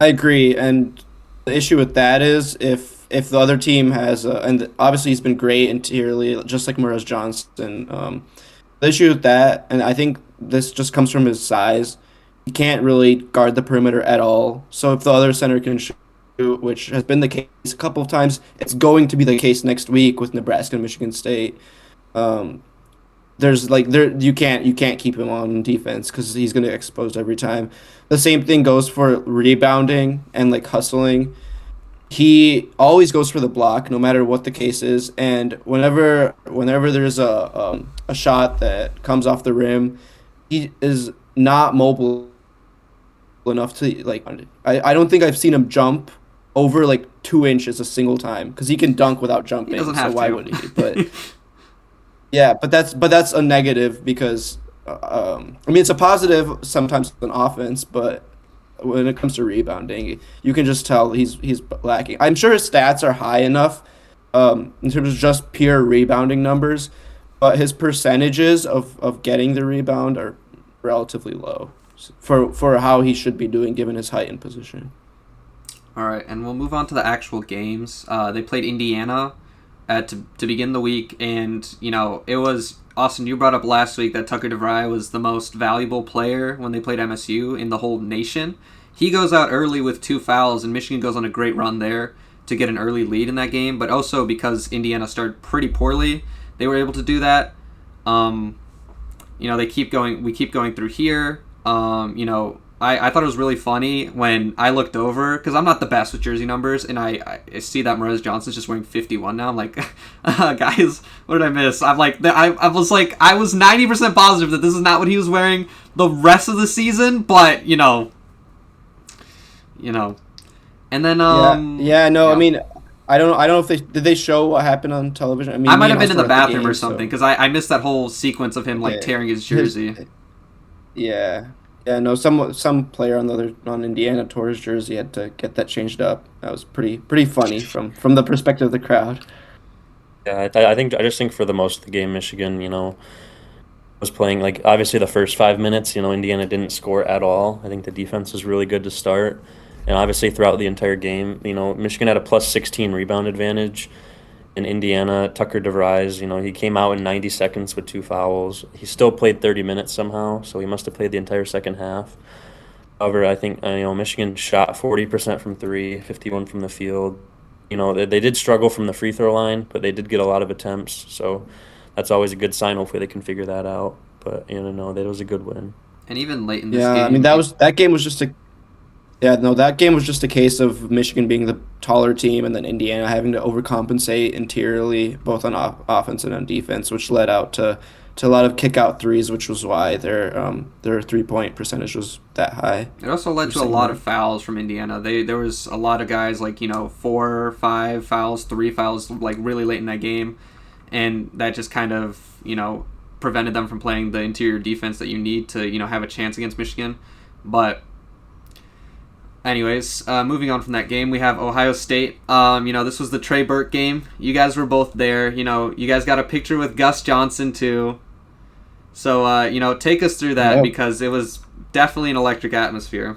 I agree, and the issue with that is if the other team has and obviously he's been great interiorly, just like Morez Johnson. The issue with that, and I think this just comes from his size, he can't really guard the perimeter at all. So if the other center can shoot, which has been the case a couple of times, it's going to be the case next week with Nebraska and Michigan State. Um, there's like there you can't keep him on defense because he's going to get exposed every time. The same thing goes for rebounding and like hustling. He always goes for the block no matter what the case is, and whenever there's a shot that comes off the rim, he is not mobile enough to like. I don't think I've seen him jump over like 2 inches a single time because he can dunk without He jumping. doesn't So have why to. would he? But yeah, but that's a negative because I mean it's a positive sometimes on offense, but when it comes to rebounding, you can just tell he's lacking. I'm sure his stats are high enough in terms of just pure rebounding numbers, but his percentages of getting the rebound are relatively low for how he should be doing given his height and position. All right, and we'll move on to the actual games. They played Indiana to begin the week, and it was Austin. You brought up last week that Tucker DeVry was the most valuable player when they played MSU in the whole nation. He goes out early with 2 fouls, and Michigan goes on a great run there to get an early lead in that game. But also because Indiana started pretty poorly, they were able to do that. They keep going. We keep going through here. I thought it was really funny when I looked over because I'm not the best with jersey numbers, and I see that Morez Johnson's just wearing 51 now. I'm like, guys, what did I miss? I'm like, I was like, I was 90% positive that this is not what he was wearing the rest of the season, but and then Yeah, no, I yeah. mean, I don't know if they show what happened on television. I I mean, might me have and been in Austin the were at the bathroom or game, something so because I missed that whole sequence of him like okay. tearing his His jersey. Yeah, yeah, no, some player on Indiana tore his jersey, had to get that changed up. That was pretty funny from the perspective of the crowd. Yeah, I just think for the most of the game, Michigan, was playing like obviously the first 5 minutes, Indiana didn't score at all. I think the defense was really good to start, and obviously throughout the entire game, Michigan had a plus 16 rebound advantage. In Indiana, Tucker DeVries, he came out in 90 seconds with 2 fouls. He still played 30 minutes somehow, so he must have played the entire second half. However, I think Michigan shot 40% from three, 51 from the field. They did struggle from the free throw line, but they did get a lot of attempts, so that's always a good sign. Hopefully, they can figure that out. But no, that was a good win. And even late in this Yeah, I mean game, that game was just a yeah, no, that game was just a case of Michigan being the taller team and then Indiana having to overcompensate interiorly, both on offense and on defense, which led out to a lot of kick out threes, which was why their 3 point percentage was that high. it also led You're to a saying lot that. of fouls from Indiana. There was a lot of guys like 4, 5 fouls, 3 fouls like really late in that game, and that just kind of prevented them from playing the interior defense that you need to have a chance against Michigan. But anyways, moving on from that game, we have Ohio State. This was the Trey Burke game. You guys were both there. You guys got a picture with Gus Johnson too. So take us through that Yeah. because it was definitely an electric atmosphere.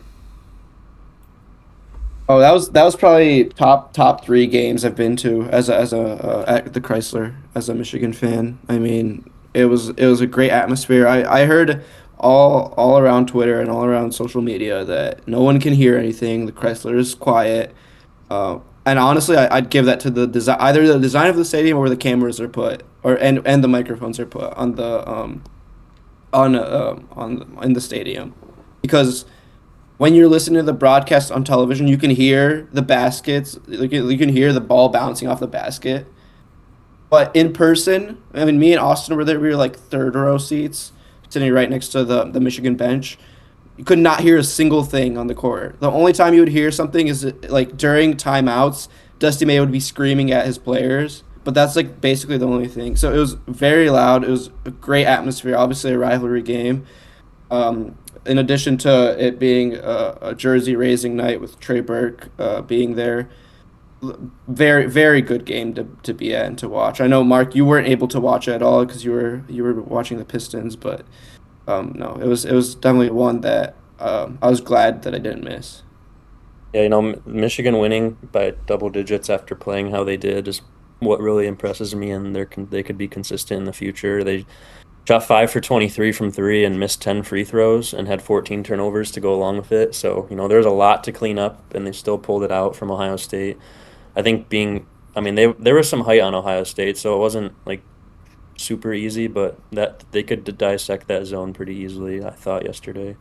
Oh, that was probably top three games I've been to as a at the Chrysler as a Michigan fan. I mean, it was a great atmosphere. I heard all around Twitter and all around social media that no one can hear anything. The Chrysler is quiet. And honestly, I'd give that to the design, either the design of the stadium or where the cameras are put, or and the microphones are put on in the stadium, because when you're listening to the broadcast on television, you can hear the baskets, like you can hear the ball bouncing off the basket. But in person, I mean, me and Austin were there. We were like third row seats, sitting right next to the Michigan bench. You could not hear a single thing on the court. The only time you would hear something is like during timeouts. Dusty May would be screaming at his players, but that's like basically the only thing. So it was very loud. It was a great atmosphere. Obviously, a rivalry game. In addition to it being a jersey raising night with Trey Burke being there, very very good game to be at and to watch. I know Mark, you weren't able to watch it at all because you were watching the Pistons, but no, it was definitely one that I was glad that I didn't miss. Yeah, you know, Michigan winning by double digits after playing how they did is what really impresses me, and they could be consistent in the future. They shot 5 for 23 from three and missed 10 free throws and had 14 turnovers to go along with it. So, you know, there's a lot to clean up, and they still pulled it out from Ohio State. I think I mean, there was some height on Ohio State, so it wasn't like super easy, but that they could dissect that zone pretty easily, I thought yesterday.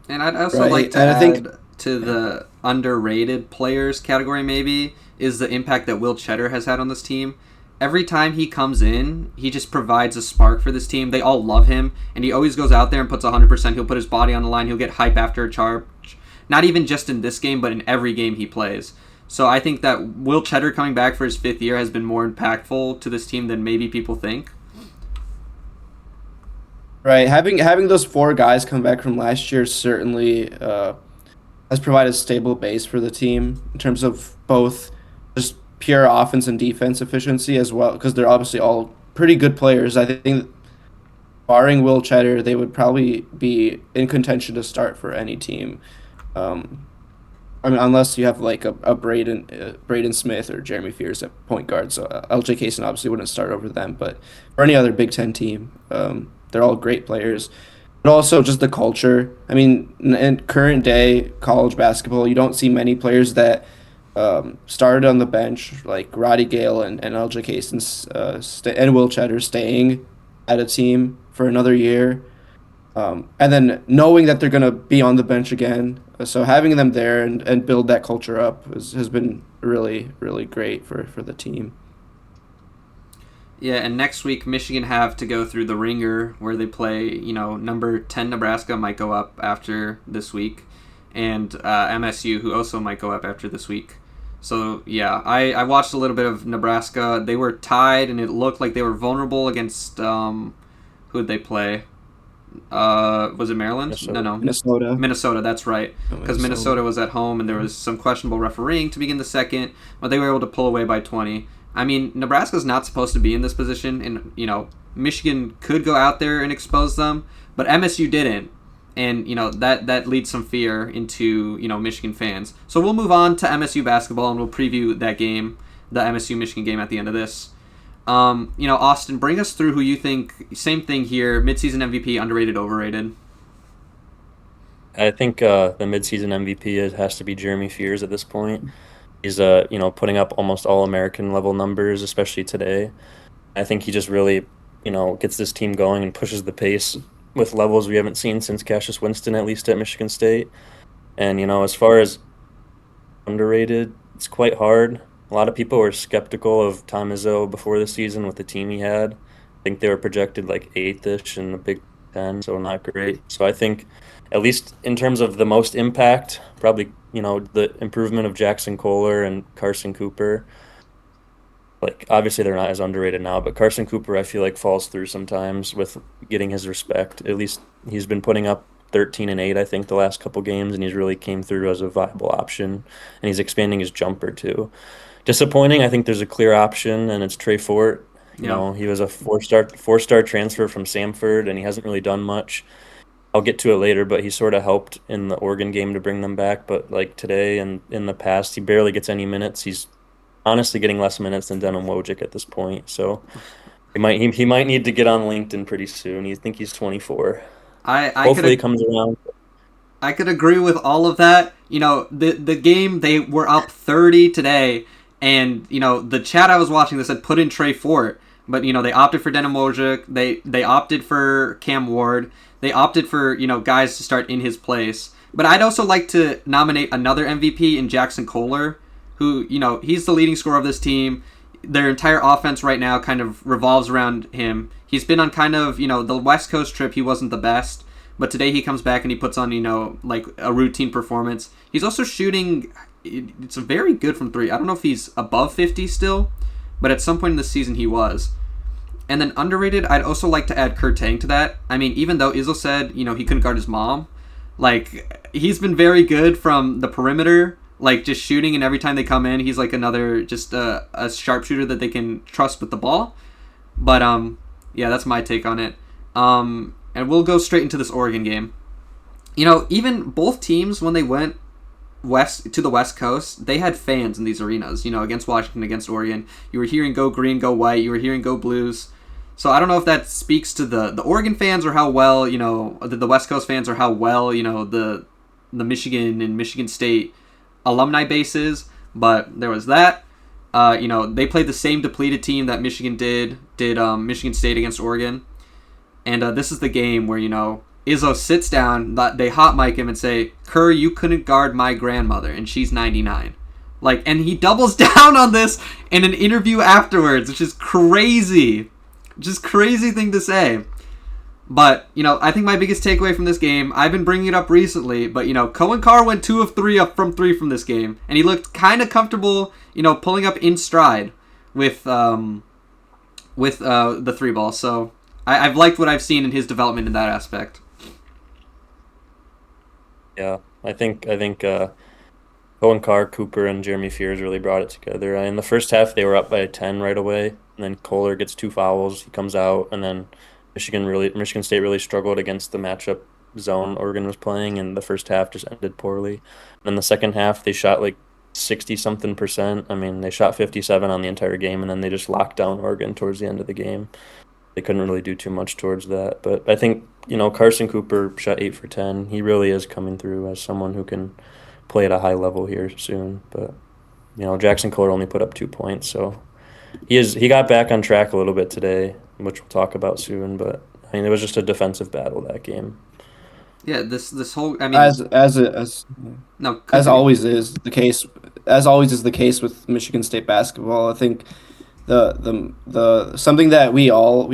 And I'd also like Right, to and I think add to the underrated players category maybe is the impact that Will Cheddar has had on this team. Every time he comes in, he just provides a spark for this team. They all love him, and he always goes out there and puts 100%. He'll put his body on the line. He'll get hype after a charge. Not even just in this game, but in every game he plays. So I think that Will Cheddar coming back for his 5th year has been more impactful to this team than maybe people think. right, having those four guys come back from last year certainly has provided a stable base for the team in terms of both just pure offense and defense efficiency as well, because they're obviously all pretty good players. I think barring Will Cheddar, they would probably be in contention to start for any team. Um, I mean, unless you have like a Braden Smith or Jeremy Fears at point guard. So LJ Kaysen obviously wouldn't start over them, but for any other Big Ten team, they're all great players. But also just the culture. I mean, in current day college basketball, you don't see many players that started on the bench like Roddy Gale and LJ Kaysen and Will Cheddar staying at a team for another year. And then knowing that they're going to be on the bench again. So having them there and build that culture up has been really, really great for the team. Yeah, and next week Michigan have to go through the ringer where they play, number 10 Nebraska might go up after this week, and MSU, who also might go up after this week. So, yeah, I watched a little bit of Nebraska. They were tied, and it looked like they were vulnerable against, who'd they play? Was it Maryland? Minnesota. No. Minnesota. Minnesota, that's right. Because Minnesota was at home, and there was some questionable refereeing to begin the second, but they were able to pull away by 20. I mean, Nebraska's not supposed to be in this position, and, Michigan could go out there and expose them, but MSU didn't. And, that leads some fear into, Michigan fans. So we'll move on to MSU basketball, and we'll preview that game, the MSU-Michigan game at the end of this. Austin, bring us through who you think, same thing here, midseason MVP, underrated, overrated. I think the midseason MVP has to be Jeremy Fears at this point. He's putting up almost all American level numbers, especially today. I think he just really, gets this team going and pushes the pace with levels we haven't seen since Cassius Winston, at least at Michigan State. And as far as underrated, it's quite hard. A lot of people were skeptical of Tom Izzo before the season with the team he had. I think they were projected like 8th-ish in the Big Ten, so not great. So I think, at least in terms of the most impact, probably, the improvement of Jackson Kohler and Carson Cooper. Like, obviously they're not as underrated now, but Carson Cooper, I feel like, falls through sometimes with getting his respect. At least he's been putting up 13 and 8, I think, the last couple games, and he's really came through as a viable option. And he's expanding his jumper, too. Disappointing, I think there's a clear option, and it's Trey Fort. He was a four-star transfer from Samford, and he hasn't really done much. I'll get to it later, but he sort of helped in the Oregon game to bring them back. But like today and in the past, he barely gets any minutes. He's honestly getting less minutes than Denim Wojcik at this point. So he might need to get on LinkedIn pretty soon. You think he's 24. Hopefully he comes around. I could agree with all of that. The game, they were up 30 today, and the chat I was watching that said put in Trey Fort, but they opted for Denim Wojcik. They opted for Cam Ward. They opted for, guys to start in his place. But I'd also like to nominate another MVP in Jackson Kohler, who, he's the leading scorer of this team. their entire offense right now kind of revolves around him. He's been on kind of, the West Coast trip. He wasn't the best, but today he comes back and he puts on, like a routine performance. He's also shooting, it's very good from three. I don't know if he's above 50 still, but at some point in the season he was. And then underrated, I'd also like to add Kurt Tang to that. I mean, even though Izzo said, he couldn't guard his mom, like, he's been very good from the perimeter, like, just shooting, and every time they come in, he's like another, just a sharpshooter that they can trust with the ball. But, yeah, that's my take on it. And we'll go straight into this Oregon game. Even both teams, when they went to the West Coast, they had fans in these arenas, against Washington, against Oregon. You were hearing go green, go white. You were hearing go blues. So I don't know if that speaks to the Oregon fans or how well, the West Coast fans or how well, the Michigan and Michigan State alumni base is. But there was that. They played the same depleted team that Michigan did Michigan State against Oregon. And this is the game where, Izzo sits down, they hot mic him and say, Kerr, you couldn't guard my grandmother, and she's 99. And he doubles down on this in an interview afterwards, which is crazy. Just crazy thing to say. But, I think my biggest takeaway from this game, I've been bringing it up recently, but, Cohen Carr went 2 of 3 up from 3 from this game, and he looked kind of comfortable, pulling up in stride with the 3 ball. So I've liked what I've seen in his development in that aspect. Yeah, I think Owen Carr, Cooper, and Jeremy Fears really brought it together. In the first half, they were up by 10 right away, and then Kohler gets 2 fouls. He comes out, and then Michigan State really struggled against the matchup zone Oregon was playing, and the first half just ended poorly. And then the second half, they shot like 60-something%. I mean, they shot 57 on the entire game, and then they just locked down Oregon towards the end of the game. They couldn't really do too much towards that. But I think, Carson Cooper shot 8 for 10. He really is coming through as someone who can play at a high level here soon. But, Jackson Kohler only put up 2 points. So he got back on track a little bit today, which we'll talk about soon. But, I mean, it was just a defensive battle that game. Yeah, this whole, I mean, no, as always is the case. As always is the case with Michigan State basketball. I think the something that we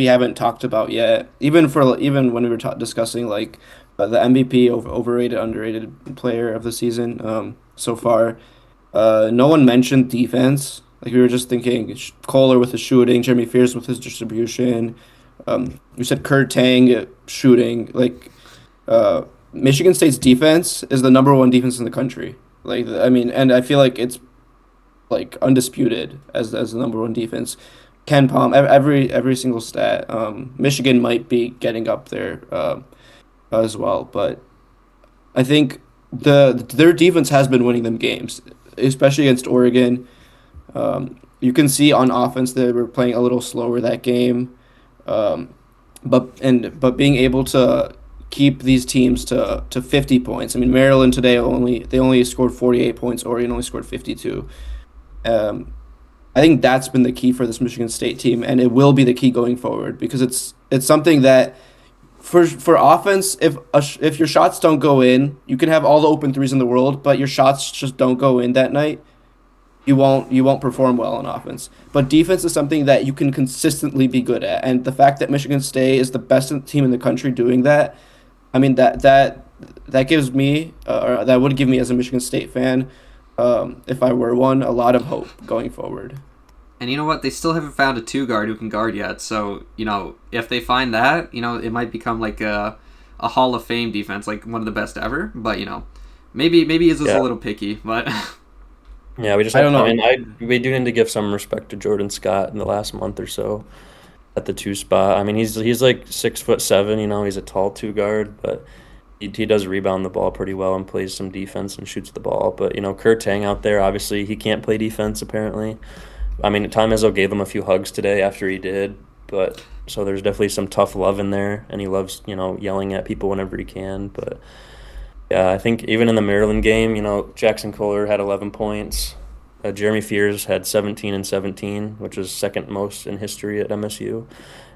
haven't talked about yet, even when we were discussing like the MVP overrated underrated player of the season so far, no one mentioned defense. Like we were just thinking Kohler with his shooting, Jeremy Fears with his distribution. We said Kurt Tang shooting. Like Michigan State's defense is the number 1 defense in the country. Like I mean, and I feel like it's like undisputed as the number 1 defense. Ken Palm, every single stat. Michigan might be getting up there as well, but I think their defense has been winning them games, especially against Oregon. You can see on offense they were playing a little slower that game, but being able to keep these teams to 50 points. I mean, Maryland today only scored 48 points. Oregon only scored 52. I think that's been the key for this Michigan State team, and it will be the key going forward because it's something that for offense, if your shots don't go in, you can have all the open threes in the world, but your shots just don't go in that night, you won't perform well on offense. But defense is something that you can consistently be good at, and the fact that Michigan State is the best team in the country doing that, I mean that gives me or that would give me as a Michigan State fan, if I were one, a lot of hope going forward. And you know what? They still haven't found a 2 guard who can guard yet. So, if they find that, it might become like a Hall of Fame defense, like one of the best ever. But, maybe Izzo's a little picky, but... Yeah, we just have, I mean, we do need to give some respect to Jordan Scott in the last month or so at the 2 spot. I mean, he's like 6'7", he's a tall 2 guard, but he does rebound the ball pretty well and plays some defense and shoots the ball. But, Kurt Tang out there, obviously, he can't play defense apparently. I mean, Tom Izzo gave him a few hugs today after he did, but so there's definitely some tough love in there, and he loves, yelling at people whenever he can. But, yeah, I think even in the Maryland game, Jackson Kohler had 11 points. Jeremy Fears had 17 and 17, which was second most in history at MSU,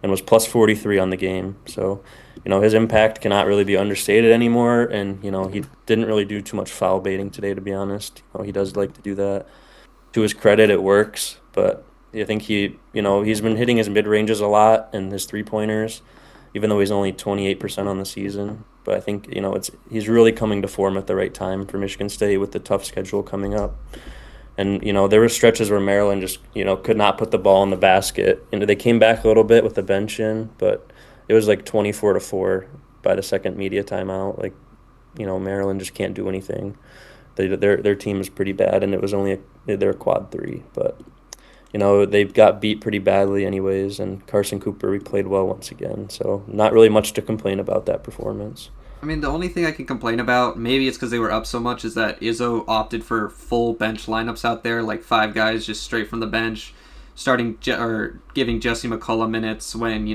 and was plus 43 on the game. So, his impact cannot really be understated anymore, and, he didn't really do too much foul baiting today, to be honest. He does like to do that. To his credit, it works, but I think he's been hitting his mid ranges a lot and his 3 pointers, even though he's only 28% on the season. But I think he's really coming to form at the right time for Michigan State with the tough schedule coming up. And there were stretches where Maryland just could not put the ball in the basket. And they came back a little bit with the bench in, but it was like 24-4 by the second media timeout. Like Maryland just can't do anything. Their team is pretty bad, and it was only they're a quad three, but they got beat pretty badly anyways. And Carson Cooper, we played well once again, so not really much to complain about that performance. I mean, the only thing I can complain about, maybe it's because they were up so much, is that Izzo opted for full bench lineups out there, like 5 guys just straight from the bench, or giving Jesse McCullough minutes when,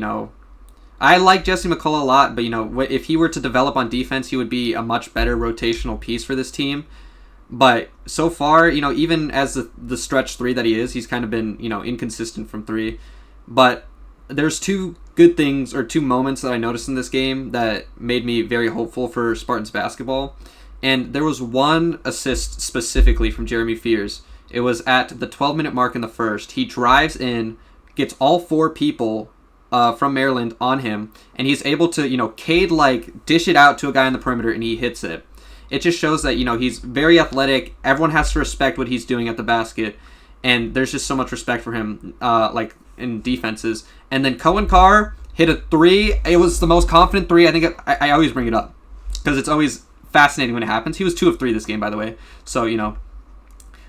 I like Jesse McCullough a lot, but, if he were to develop on defense, he would be a much better rotational piece for this team. But so far, even as the stretch 3 that he is, he's kind of been, inconsistent from 3. But there's 2 good things, or 2 moments that I noticed in this game that made me very hopeful for Spartans basketball. And there was one assist specifically from Jeremy Fears. It was at the 12-minute mark in the first. He drives in, gets all 4 people from Maryland on him, and he's able to, Cade dish it out to a guy on the perimeter, and he hits it. It just shows that, he's very athletic. Everyone has to respect what he's doing at the basket. And there's just so much respect for him, in defenses. And then Cohen Carr hit a 3. It was the most confident 3. I think I always bring it up because it's always fascinating when it happens. He was 2 of 3 this game, by the way. So,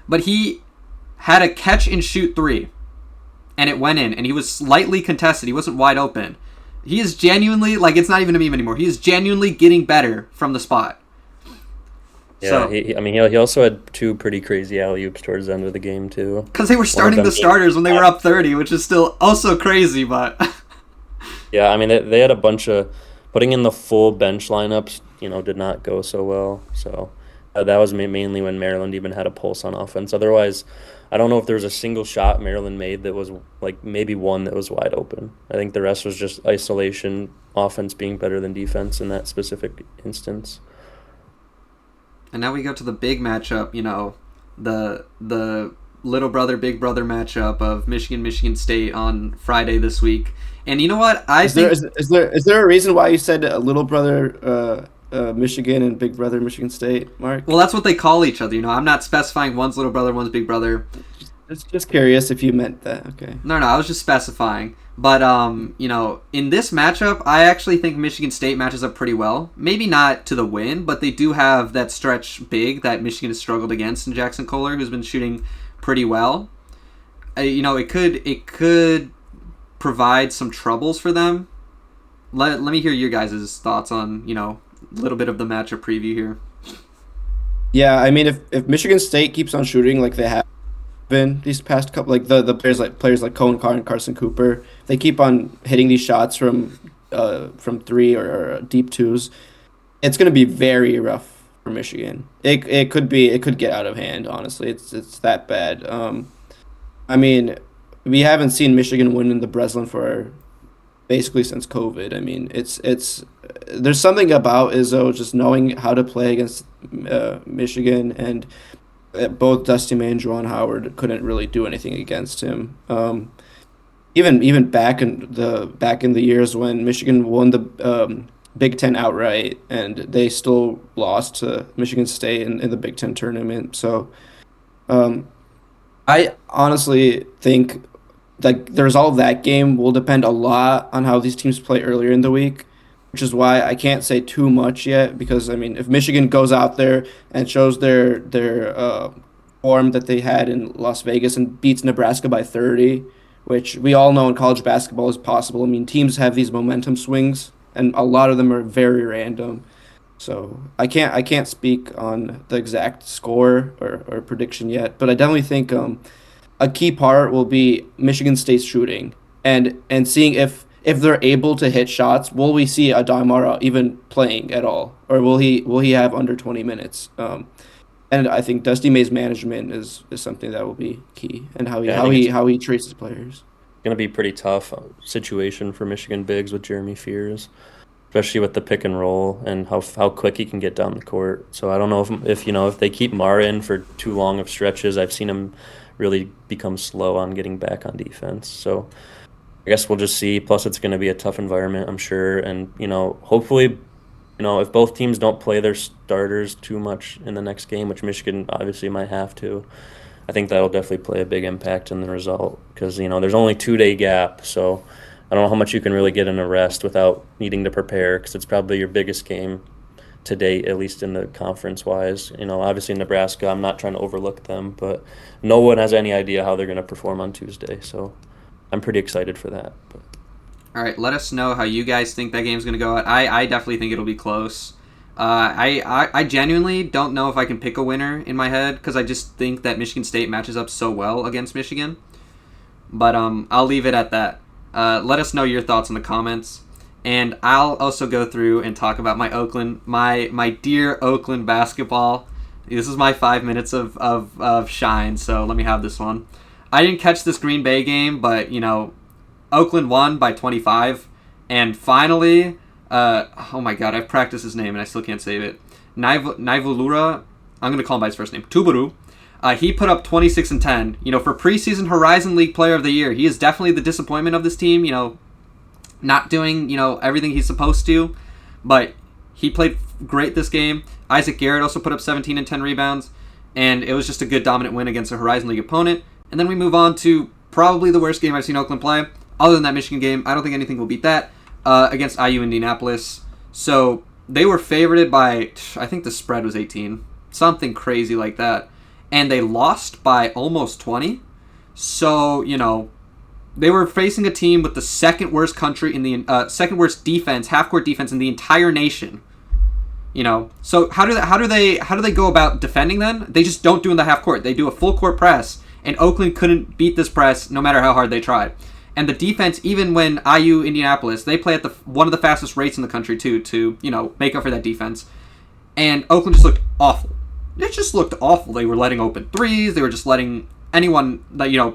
But he had a catch and shoot 3. And it went in. And he was slightly contested. He wasn't wide open. He is genuinely, it's not even a meme anymore. He is genuinely getting better from the spot. Yeah, so, he also had 2 pretty crazy alley-oops towards the end of the game, too. Because they were starting the starters when they were up 30, which is still also crazy, but... Yeah, I mean, they had a bunch of... Putting in the full bench lineups, did not go so well. So that was mainly when Maryland even had a pulse on offense. Otherwise, I don't know if there was a single shot Maryland made that was, maybe one that was wide open. I think the rest was just isolation, offense being better than defense in that specific instance. And now we go to the big matchup, the little brother, big brother matchup of Michigan State on Friday this week. And you know what? Is there a reason why you said little brother Michigan and big brother Michigan State, Mark? Well, that's what they call each other. I'm not specifying one's little brother, one's big brother. Just curious if you meant that. Okay. No, I was just specifying. But, in this matchup, I actually think Michigan State matches up pretty well. Maybe not to the win, but they do have that stretch big that Michigan has struggled against in Jackson Kohler, who's been shooting pretty well. It could provide some troubles for them. Let me hear your guys' thoughts on, a little bit of the matchup preview here. Yeah, I mean, if Michigan State keeps on shooting like they have been these past couple, the players like Cohen Carr and Carson Cooper, they keep on hitting these shots from 3 or deep 2s. It's going to be very rough for Michigan. It could get out of hand. Honestly, it's that bad. I mean, we haven't seen Michigan win in the Breslin for basically since COVID. I mean, it's there's something about Izzo just knowing how to play against Michigan, and both Dusty May and Juwan Howard couldn't really do anything against him. Even back in the years when Michigan won the Big Ten outright, and they still lost to Michigan State in the Big Ten tournament. So, I honestly think the result of that game will depend a lot on how these teams play earlier in the week, which is why I can't say too much yet. Because I mean, if Michigan goes out there and shows their form that they had in Las Vegas and beats Nebraska by 30, which we all know in college basketball is possible. I mean, teams have these momentum swings, and a lot of them are very random. So I can't speak on the exact score or prediction yet, but I definitely think a key part will be Michigan State's shooting and seeing if they're able to hit shots. Will we see Adamara even playing at all, or will he have under 20 minutes? And I think Dusty May's management is something that will be key, and how he treats his players. Going to be pretty tough situation for Michigan bigs with Jeremy Fears, especially with the pick and roll and how quick he can get down the court. So I don't know if they keep Mara in for too long of stretches. I've seen him really become slow on getting back on defense. So I guess we'll just see. Plus, it's going to be a tough environment, I'm sure. And, hopefully, if both teams don't play their starters too much in the next game, which Michigan obviously might have to, I think that'll definitely play a big impact in the result because, there's only 2 day gap. So I don't know how much you can really get in a rest without needing to prepare because it's probably your biggest game to date, at least in the conference wise. Obviously Nebraska, I'm not trying to overlook them, but no one has any idea how they're going to perform on Tuesday. So I'm pretty excited for that. But. All right, let us know how you guys think that game's going to go out. I definitely think it'll be close. I genuinely don't know if I can pick a winner in my head because I just think that Michigan State matches up so well against Michigan. But I'll leave it at that. Let us know your thoughts in the comments. And I'll also go through and talk about my dear Oakland basketball. This is my 5 minutes of shine, so let me have this one. I didn't catch this Green Bay game, but, Oakland won by 25. And finally, oh my god, I've practiced his name and I still can't save it. Naivulura, I'm going to call him by his first name, Tuburu. He put up 26 and 10. For preseason Horizon League Player of the Year, he is definitely the disappointment of this team, not doing, everything he's supposed to. But he played great this game. Isaac Garrett also put up 17 and 10 rebounds. And it was just a good dominant win against a Horizon League opponent. And then we move on to probably the worst game I've seen Oakland play. Other than that Michigan game, I don't think anything will beat that. Against IU Indianapolis. So they were favorited by, I think the spread was 18. Something crazy like that. And they lost by almost 20. So, they were facing a team with the second worst country in the second worst defense, half-court defense in the entire nation. So how do they go about defending then? They just don't do in the half court. They do a full court press, and Oakland couldn't beat this press no matter how hard they tried. And the defense, even when IU Indianapolis, they play at one of the fastest rates in the country too, to make up for that defense. And Oakland just looked awful. It just looked awful. They were letting open threes. They were just letting anyone,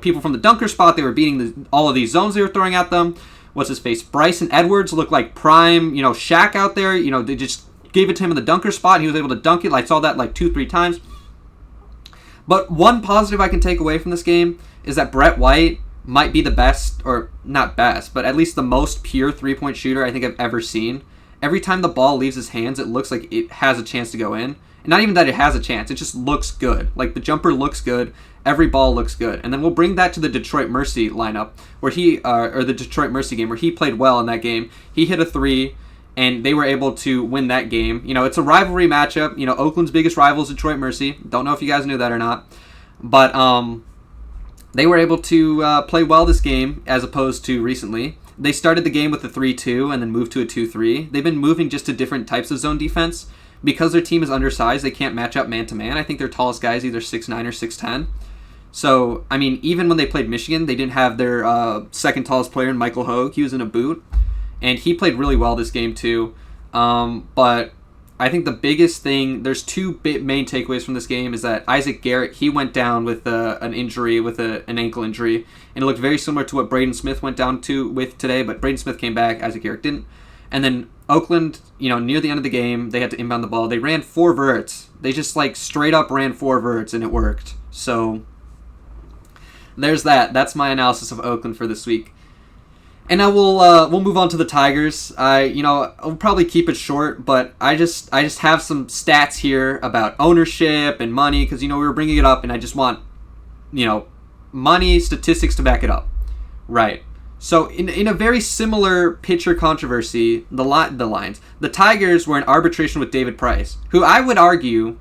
people from the dunker spot. They were beating all of these zones they were throwing at them. What's his face? Bryson Edwards looked like prime, Shaq out there. They just gave it to him in the dunker spot, and he was able to dunk it. I saw that 2-3 times. But one positive I can take away from this game is that Brett White might be the best, or not best, but at least the most pure three-point shooter I think I've ever seen. Every time the ball leaves his hands, it looks like it has a chance to go in. And not even that it has a chance, it just looks good. The jumper looks good, every ball looks good. And then we'll bring that to the Detroit Mercy lineup, where or the Detroit Mercy game, where he played well in that game. He hit a three, and they were able to win that game. It's a rivalry matchup. Oakland's biggest rival is Detroit Mercy. Don't know if you guys knew that or not. But, they were able to play well this game as opposed to recently. They started the game with a 3-2 and then moved to a 2-3. They've been moving just to different types of zone defense. Because their team is undersized, they can't match up man-to-man. I think their tallest guy is either 6'9 or 6'10. So, even when they played Michigan, they didn't have their second tallest player, Michael Hogue. He was in a boot. And he played really well this game too. But I think the biggest thing, there's two main takeaways from this game, is that Isaac Garrett, he went down with an injury, with an ankle injury, and it looked very similar to what Braden Smith went down with today, but Braden Smith came back, Isaac Garrett didn't. And then Oakland, near the end of the game, they had to inbound the ball. They ran 4 verts. They just straight up ran 4 verts, and it worked. So there's that. That's my analysis of Oakland for this week. And now we'll move on to the Tigers. I'll probably keep it short, but I just have some stats here about ownership and money because we were bringing it up, and I just want money statistics to back it up. Right. So in a very similar pitcher controversy, the Tigers were in arbitration with David Price, who I would argue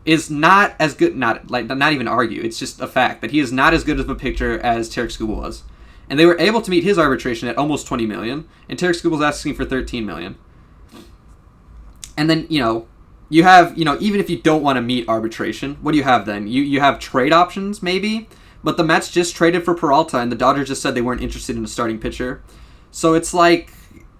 is not as good. Not even argue. It's just a fact that he is not as good of a pitcher as Tarek Skubal was. And they were able to meet his arbitration at almost $20 million, and Tarek Skubal's asking for $13 million. And then, you have, even if you don't want to meet arbitration, what do you have then? You have trade options, maybe? But the Mets just traded for Peralta, and the Dodgers just said they weren't interested in a starting pitcher. So it's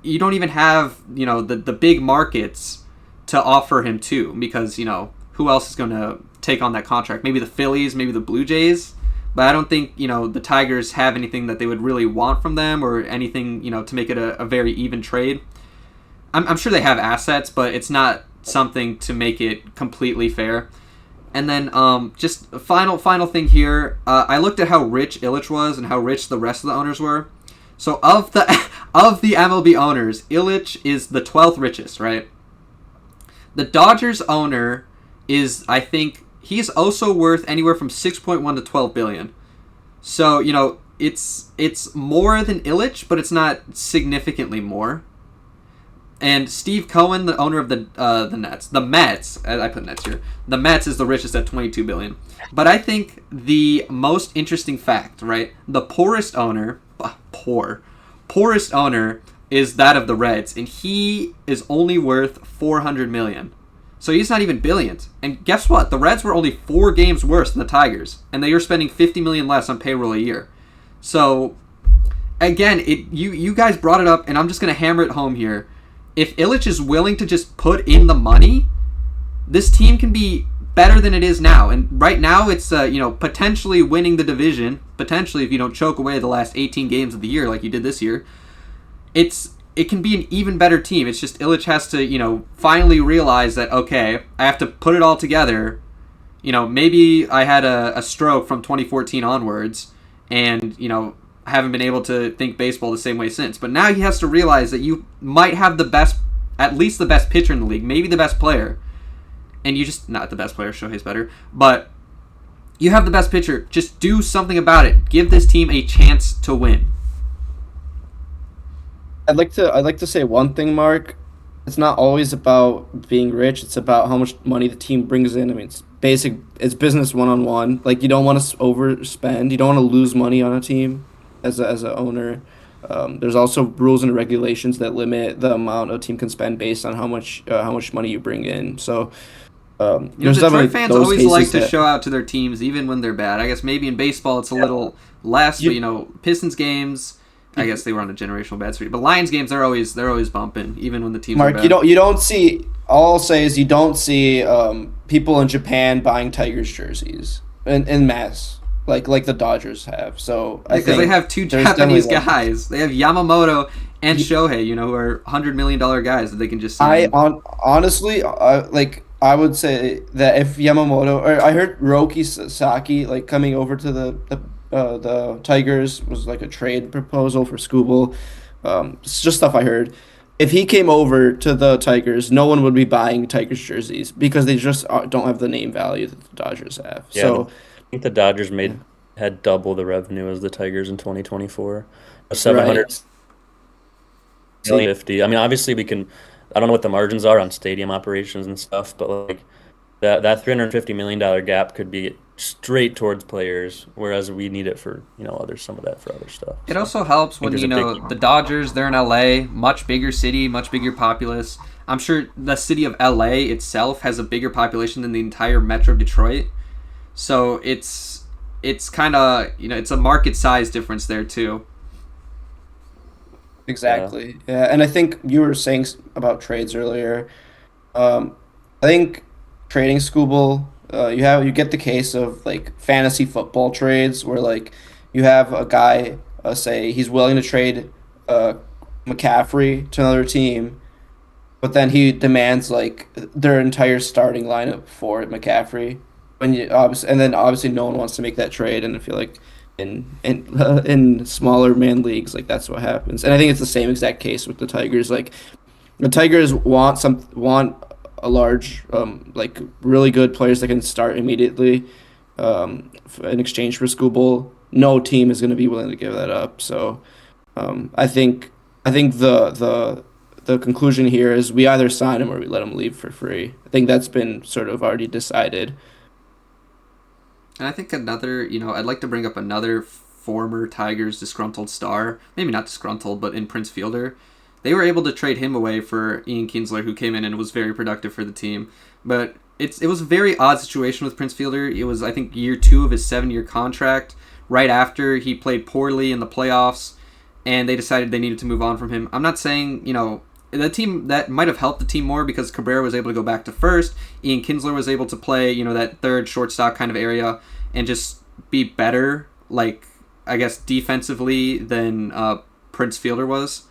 you don't even have, the big markets to offer him to, because, who else is going to take on that contract? Maybe the Phillies, maybe the Blue Jays? But I don't think, the Tigers have anything that they would really want from them or anything, to make it a very even trade. I'm sure they have assets, but it's not something to make it completely fair. And then just a final thing here. I looked at how rich Illich was and how rich the rest of the owners were. So of the of the MLB owners, Illich is the 12th richest, right? The Dodgers owner is, I think, he's also worth anywhere from 6.1 to 12 billion. So, it's more than Illich, but it's not significantly more. And Steve Cohen, the owner of the Mets, I put Nets here. The Mets is the richest at 22 billion. But I think the most interesting fact, right? The poorest owner is that of the Reds, and he is only worth 400 million. So he's not even billions. And guess what? The Reds were only 4 games worse than the Tigers, and they were spending 50 million less on payroll a year. So again, you guys brought it up, and I'm just going to hammer it home here. If Illich is willing to just put in the money, this team can be better than it is now. And right now, it's potentially winning the division. Potentially, if you don't choke away the last 18 games of the year like you did this year, it can be an even better team. It's just Illich has to finally realize that, okay, I have to put it all together. Maybe I had a stroke from 2014 onwards, and I haven't been able to think baseball the same way since. But now he has to realize that you might have at least the best pitcher in the league, maybe the best player. And you just, not the best player, Shohei's better, but you have the best pitcher. Just do something about it. Give this team a chance to win. I'd like to say one thing, Mark. It's not always about being rich. It's about how much money the team brings in. I mean, it's business one-on-one. Like, you don't want to overspend. You don't want to lose money on a team as a owner. There's also rules and regulations that limit the amount a team can spend based on how much money you bring in. So there's Detroit definitely fans those always like cases to that, show out to their teams even when they're bad. I guess maybe in baseball it's a little less, but Pistons games, I guess they were on a generational bad streak. But Lions games, they're always bumping even when the teams are Mark, bad. you don't see. All I'll say is you don't see people in Japan buying Tigers jerseys in mass like the Dodgers have. So I Because think they have 2 there's Japanese definitely guys. They have Yamamoto and Shohei, who are $100 million guys that they can just sign. Honestly, I would say that if Yamamoto, or I heard Roki Sasaki coming over to the Tigers was like a trade proposal for Skubal. It's just stuff I heard. If he came over to the Tigers, no one would be buying Tigers jerseys because they just don't have the name value that the Dodgers have. Yeah, So I think the Dodgers had double the revenue as the Tigers in 2024. right. 700 50. I mean, obviously I don't know what the margins are on stadium operations and stuff, but that $350 million gap could be straight towards players, whereas we need it for some of that for other stuff. It also helps when there's a big- the Dodgers, they're in LA, much bigger city, much bigger populace. I'm sure the city of LA itself has a bigger population than the entire Metro Detroit. So it's kind of, it's a market size difference there too. Exactly. Yeah, and I think you were saying about trades earlier. I think trading Skubal, you get the case of fantasy football trades where you have a guy say he's willing to trade McCaffrey to another team, but then he demands their entire starting lineup for McCaffrey. Obviously no one wants to make that trade, and I feel like in smaller man leagues, that's what happens. And I think it's the same exact case with the Tigers. The Tigers want a large, really good players that can start immediately, in exchange for Skubal. No team is going to be willing to give that up. So, I think the conclusion here is we either sign him or we let him leave for free. I think that's been sort of already decided. And I think I'd like to bring up another former Tigers disgruntled star. Maybe not disgruntled, but in Prince Fielder. They were able to trade him away for Ian Kinsler, who came in and was very productive for the team. But it was a very odd situation with Prince Fielder. It was, I think, year 2 of his 7-year contract. Right after he played poorly in the playoffs, and they decided they needed to move on from him. I'm not saying, the team that might have helped the team more because Cabrera was able to go back to first. Ian Kinsler was able to play, that third shortstop kind of area and just be better, I guess, defensively than Prince Fielder was.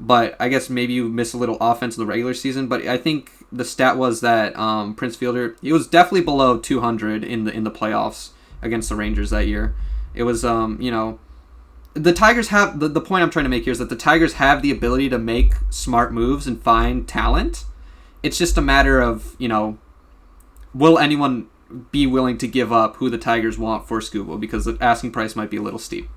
But I guess maybe you miss a little offense in the regular season. But I think the stat was that Prince Fielder, he was definitely below 200 in the playoffs against the Rangers that year. It was the Tigers have the point I'm trying to make here is that the Tigers have the ability to make smart moves and find talent. It's just a matter of, will anyone be willing to give up who the Tigers want for Scuba, because the asking price might be a little steep.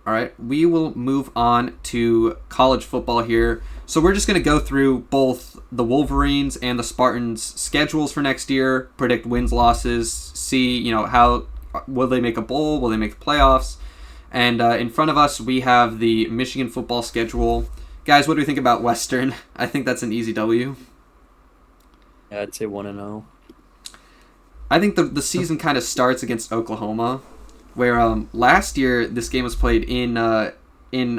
All right, we will move on to college football here. So we're just going to go through both the Wolverines and the Spartans' schedules for next year, predict wins, losses, see, how will they make a bowl, will they make the playoffs, and in front of us we have the Michigan football schedule. Guys, what do we think about Western? I think that's an easy W. Yeah, I'd say 1-0. I think the season kind of starts against Oklahoma, where last year this game was played in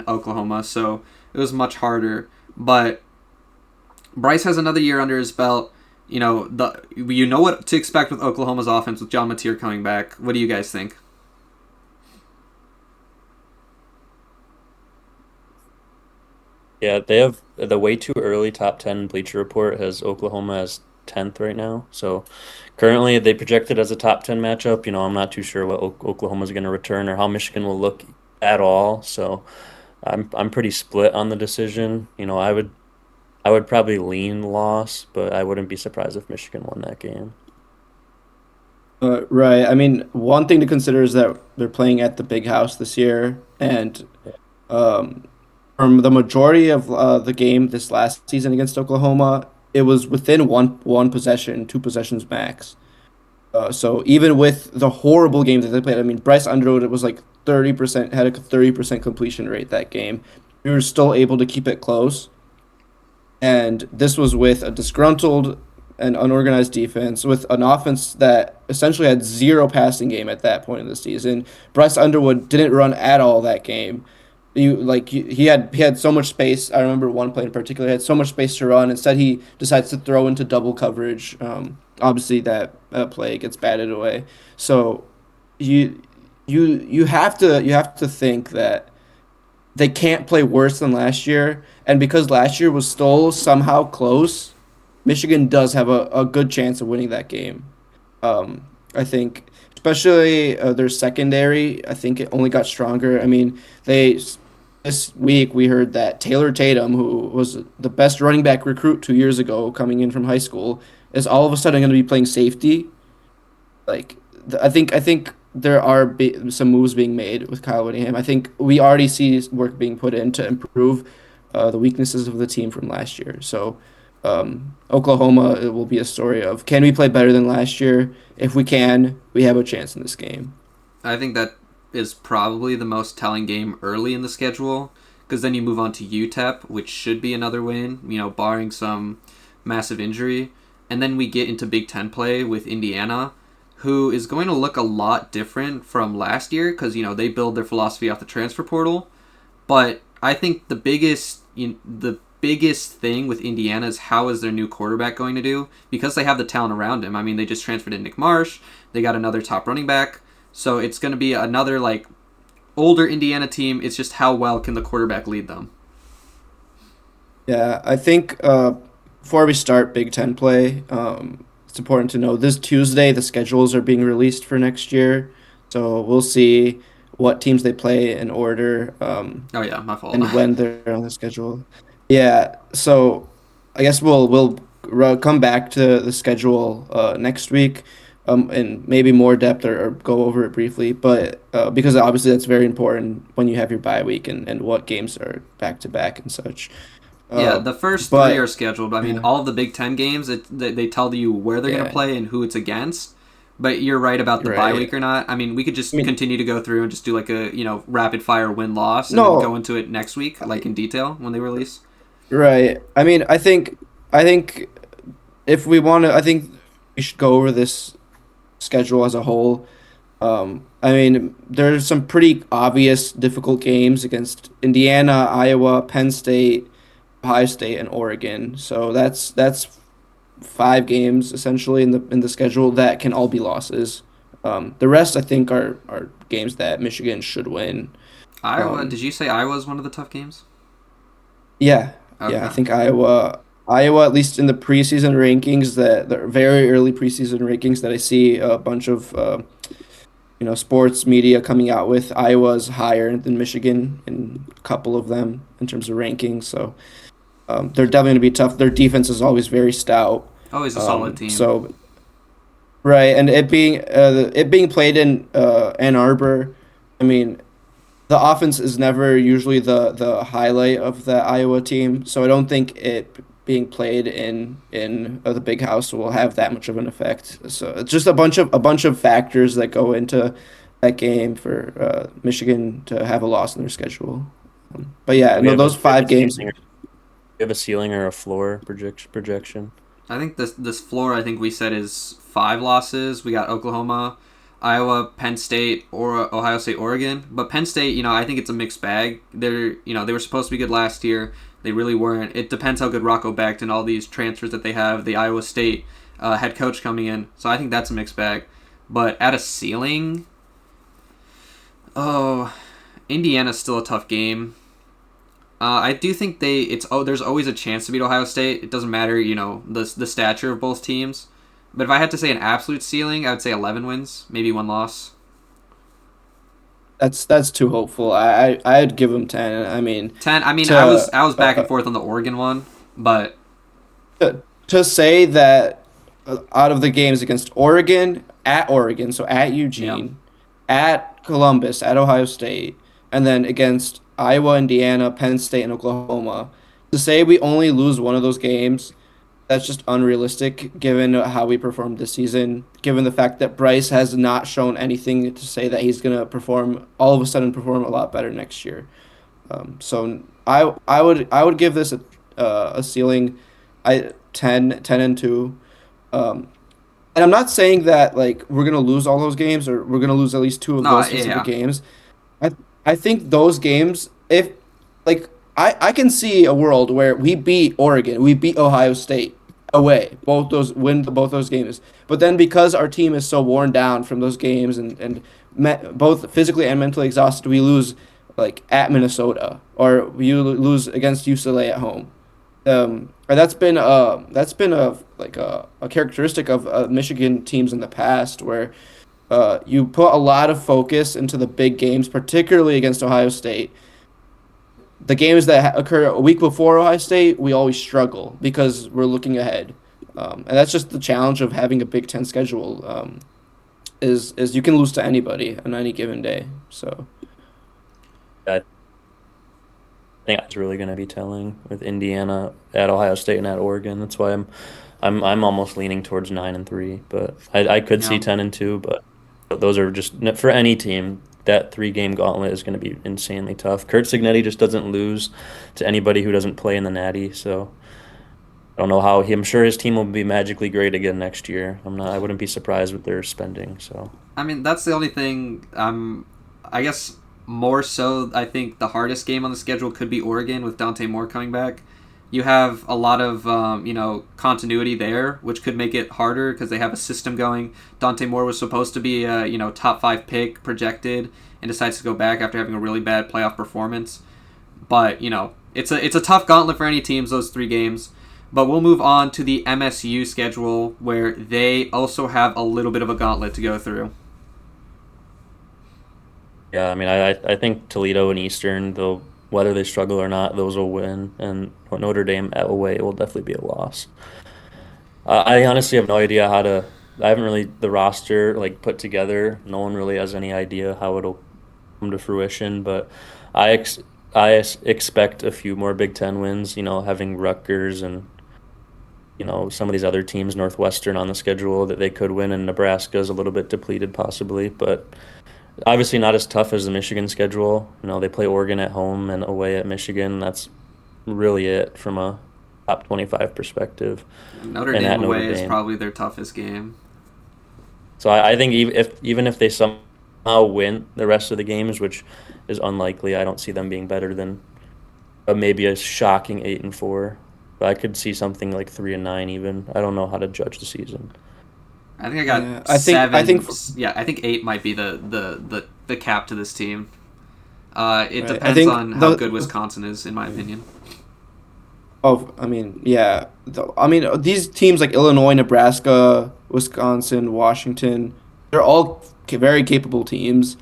Oklahoma, so it was much harder. But Bryce has another year under his belt. You know what to expect with Oklahoma's offense with John Mateer coming back. What do you guys think? Yeah, they have the way too early top 10 Bleacher Report has Oklahoma as 10th right now. So currently they project it as a top 10 matchup. I'm not too sure what Oklahoma's going to return or how Michigan will look at all. So I'm pretty split on the decision. I would probably lean loss, but I wouldn't be surprised if Michigan won that game. Right. I mean, one thing to consider is that they're playing at the Big House this year, and um, from the majority of the game this last season against Oklahoma, it was within one possession, two possessions max. So even with the horrible games that they played, I mean, Bryce Underwood, it was like 30%, had a 30% completion rate that game. We were still able to keep it close. And this was with a disgruntled and unorganized defense, with an offense that essentially had zero passing game at that point in the season. Bryce Underwood didn't run at all that game. He had so much space. I remember one play in particular, he had so much space to run. Instead, he decides to throw into double coverage. Obviously, that play gets batted away. So you you have to think that they can't play worse than last year. And because last year was still somehow close, Michigan does have a good chance of winning that game. I think, especially their secondary, I think it only got stronger. I mean, this week we heard that Taylor Tatum, who was the best running back recruit 2 years ago coming in from high school, is all of a sudden going to be playing safety. Like, I think there are some moves being made with Kyle Whittingham. I think we already see work being put in to improve the weaknesses of the team from last year. So Oklahoma, it will be a story of, can we play better than last year? If we can, we have a chance in this game. I think that is probably the most telling game early in the schedule, because then you move on to UTEP, which should be another win, barring some massive injury. And then we get into Big Ten play with Indiana, who is going to look a lot different from last year because, they build their philosophy off the transfer portal. But I think the biggest thing with Indiana is how is their new quarterback going to do, because they have the talent around him. I mean, they just transferred in Nick Marsh. They got another top running back. So it's going to be another older Indiana team. It's just how well can the quarterback lead them. Yeah, I think before we start Big Ten play, it's important to know this Tuesday the schedules are being released for next year, so we'll see what teams they play in order, Oh yeah, my fault. and when they're on the schedule. Yeah, so I guess we'll come back to the schedule next week, in maybe more depth, or go over it briefly, but because obviously that's very important when you have your bye week, and what games are back to back and such. Yeah, Uh, the first three are but scheduled. I mean, yeah, all of the Big Ten games, they tell you where they're going to yeah, play and who it's against. But you're right about the bye right. week or not. I mean, we could I just mean, continue to go through and just do a rapid fire win loss and then go no, into it next week, in detail when they release. right. I mean, I think if we want to, I think we should go over this schedule as a whole. I mean, there's some pretty obvious difficult games against Indiana, Iowa, Penn State, Ohio State, and Oregon. So that's five games essentially in the schedule that can all be losses. The rest I think are games that Michigan should win. Iowa, Um, did you say Iowa is one of the tough games? yeah, Yeah, I Okay. think Iowa, at least in the preseason rankings, that the very early preseason rankings that I see a bunch of sports media coming out with, Iowa's higher than Michigan in a couple of them in terms of rankings. So they're definitely going to be tough. Their defense is always very stout. Always a solid team. So right, and it being played in Ann Arbor, I mean, the offense is never usually the highlight of the Iowa team, so I don't think it being played in the big house will have that much of an effect. So it's just a bunch of factors that go into that game for Michigan to have a loss in their schedule. But yeah, Do we no, have a, those do we have five a games. ceiling or, do we have a ceiling or a floor projection? I think this floor I think we said is 5 losses. We got Oklahoma, Iowa, Penn State, or Ohio State, Oregon. But Penn State, I think it's a mixed bag. They were supposed to be good last year. They really weren't. It depends how good Rocco Becht and all these transfers that they have. The Iowa State head coach coming in, so I think that's a mixed bag. But at a ceiling, oh, Indiana's still a tough game. I do think there's always a chance to beat Ohio State. It doesn't matter, the stature of both teams. But if I had to say an absolute ceiling, I would say 11 wins, maybe 1 loss. That's too hopeful. I'd give them 10. I mean, 10. I mean, to I was back and forth on the Oregon one, but to say that out of the games against Oregon, so at yeah, Eugene, at Columbus, at Ohio State, and then against Iowa, Indiana, Penn State, and Oklahoma, to say we only lose one of those games, that's just unrealistic given how we performed this season, given the fact that Bryce has not shown anything to say that he's going to all of a sudden perform a lot better next year. So I would give this a ceiling, 10 and 2. And I'm not saying that like we're gonna lose all those games or we're gonna lose at least two of no, those specific yeah, games. I I think those games, if like I can see a world where we beat Oregon, we beat Ohio State away, both those games. But then because our team is so worn down from those games and both physically and mentally exhausted, we lose like at Minnesota or we lose against UCLA at home. And that's been a like a characteristic of Michigan teams in the past where you put a lot of focus into the big games, particularly against Ohio State. The games that occur a week before Ohio State, we always struggle because we're looking ahead, and that's just the challenge of having a Big Ten schedule. Is you can lose to anybody on any given day. So I think that's really going to be telling with Indiana at Ohio State and at Oregon. That's why I'm almost leaning towards 9-3, but I could see yeah. 10-2, but those are just for any team. That 3 game gauntlet is going to be insanely tough. Kurt Signetti just doesn't lose to anybody who doesn't play in the Natty, so I don't know how I'm sure his team will be magically great again next year. I wouldn't be surprised with their spending. So I mean, that's the only thing. I guess more so, I think the hardest game on the schedule could be Oregon with Dante Moore coming back. You have a lot of continuity there, which could make it harder because they have a system going. Dante Moore was supposed to be a top 5 pick projected, and decides to go back after having a really bad playoff performance. But it's a tough gauntlet for any teams, those 3 games. But we'll move on to the MSU schedule, where they also have a little bit of a gauntlet to go through. yeah, I mean, I think Toledo and Eastern, though, whether they struggle or not, those will win, and Notre Dame at away will definitely be a loss. I honestly have no idea how to. I haven't really the roster like put together. No one really has any idea how it'll come to fruition, but I expect a few more Big Ten wins. Having Rutgers and some of these other teams, Northwestern on the schedule that they could win, and Nebraska is a little bit depleted possibly, but obviously not as tough as the Michigan schedule. They play Oregon at home and away at Michigan. That's really it from a top 25 perspective, Notre and Dame at Notre away is Dame. probably their toughest game. So I think even if they somehow win the rest of the games, which is unlikely, I don't see them being better than maybe a shocking 8-4. But I could see something like 3-9 even. I don't know how to judge the season. I think I yeah, got I think 7. Yeah, I think 8 might be the cap to this team. It right. I depends think on how good Wisconsin is, in my opinion. Oh, I mean, yeah. I mean, these teams like Illinois, Nebraska, Wisconsin, Washington, they're all very capable teams.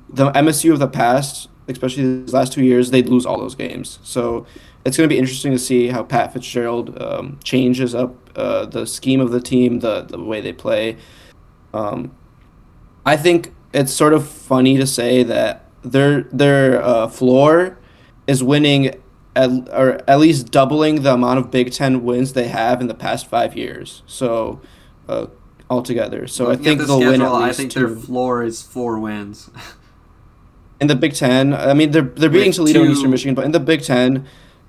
The MSU of the past, especially these last 2 years, they'd lose all those games. So it's going to be interesting to see how Pat Fitzgerald changes up the scheme of the team, the way they play. Um, I think it's sort of funny to say that their floor is winning or at least doubling the amount of Big Ten wins they have in the past 5 years. So uh, altogether, so I Looking at think the they'll win schedule, at I least think their two floor is 4 wins in the Big Ten. I mean, they're beating with Toledo and Eastern two. Michigan, but in the Big Ten,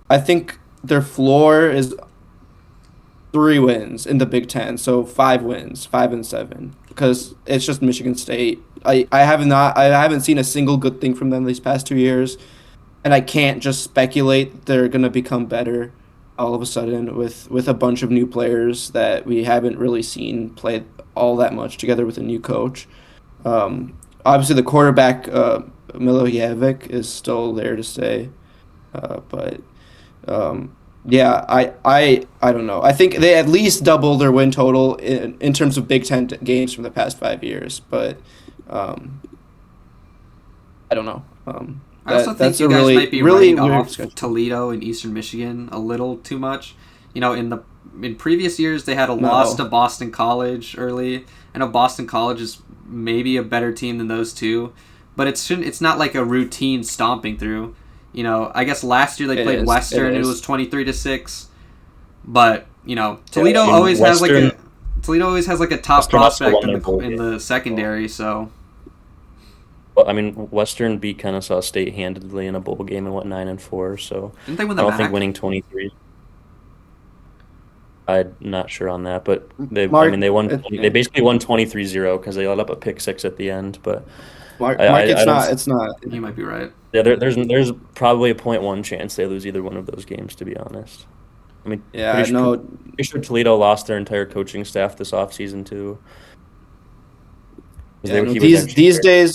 I think their floor is 3 wins in the Big Ten, so 5 wins, 5-7, because it's just Michigan State. I haven't seen a single good thing from them these past 2 years, and I can't just speculate they're gonna become better all of a sudden with a bunch of new players that we haven't really seen play all that much together with a new coach. Obviously, the quarterback Milojevic is still there to stay, but um, yeah, I don't know. I think they at least double their win total in terms of Big Ten games from the past 5 years, but um, I don't know. I also think That's you a guys might be really writing weird off schedule. Toledo and Eastern Michigan a little too much. You know, in previous years they had a loss to No, Boston College early. I know Boston College is maybe a better team than those two, but it's not like a routine stomping through. You know, I guess last year they it played is. It Western and it was is. 23-6, but you know, Yeah, I Toledo mean always has like Western a Toledo always has like a top Western also prospect won their bowl in game. the So, secondary, so well, I mean Western beat Kennesaw State handedly in a bowl game and went 9-4. So didn't they win I the don't think MAC? winning 23. I'm not sure on that, but I mean, Mark, they yeah. basically won 23-0 because they let up a pick six at the end. But Mark, I don't, it's not. You might be right. yeah, there's probably a 0.1 chance they lose either one of those games, to be honest. I mean, Yeah, no. pretty sure Toledo lost their entire coaching staff this offseason too, because Yeah, no. he was actually there.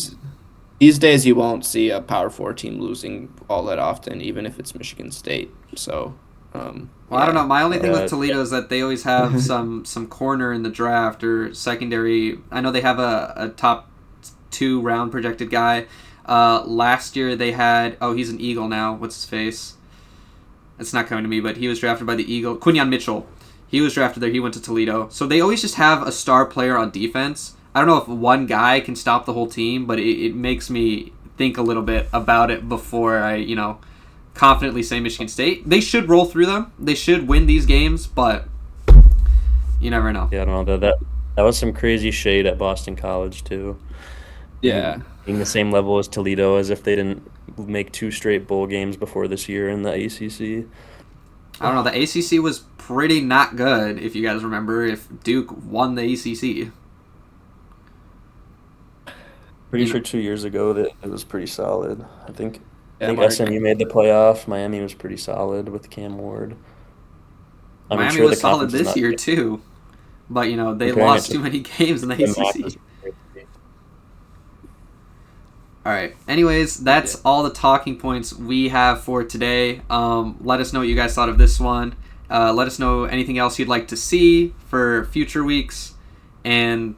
These days you won't see a Power Four team losing all that often, even if it's Michigan State. So, Well, I don't know. yeah. My only thing with Yeah, Toledo is that they always have some corner in the draft or secondary. I know they have a top 2 round projected guy. Last year they had he's an Eagle now. What's his face? It's not coming to me, but he was drafted by the Eagle. Quinion Mitchell. He was drafted there. He went to Toledo. So they always just have a star player on defense. I don't know if one guy can stop the whole team, but it makes me think a little bit about it before I confidently say Michigan State. They should roll through them. They should win these games, but you never know. yeah, I don't know that was some crazy shade at Boston College too. Yeah. Being the same level as Toledo, as if they didn't make 2 straight bowl games before this year in the ACC. I don't know. The ACC was pretty not good, if you guys remember, if Duke won the ACC. Pretty You know, sure 2 years ago that it was pretty solid. I Yeah, think Mark. SMU made the playoff. Miami was pretty solid with Cam Ward. I mean, Miami sure, the was solid conference is this not year, great. too. But, they Comparing it lost to too many games in the the MAC ACC. is crazy. All right. Anyways, Yeah. that's all the talking points we have for today. Let us know what you guys thought of this one. Let us know anything else you'd like to see for future weeks. And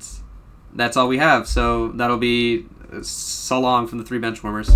that's all we have. So that'll be so long from the 3 bench warmers.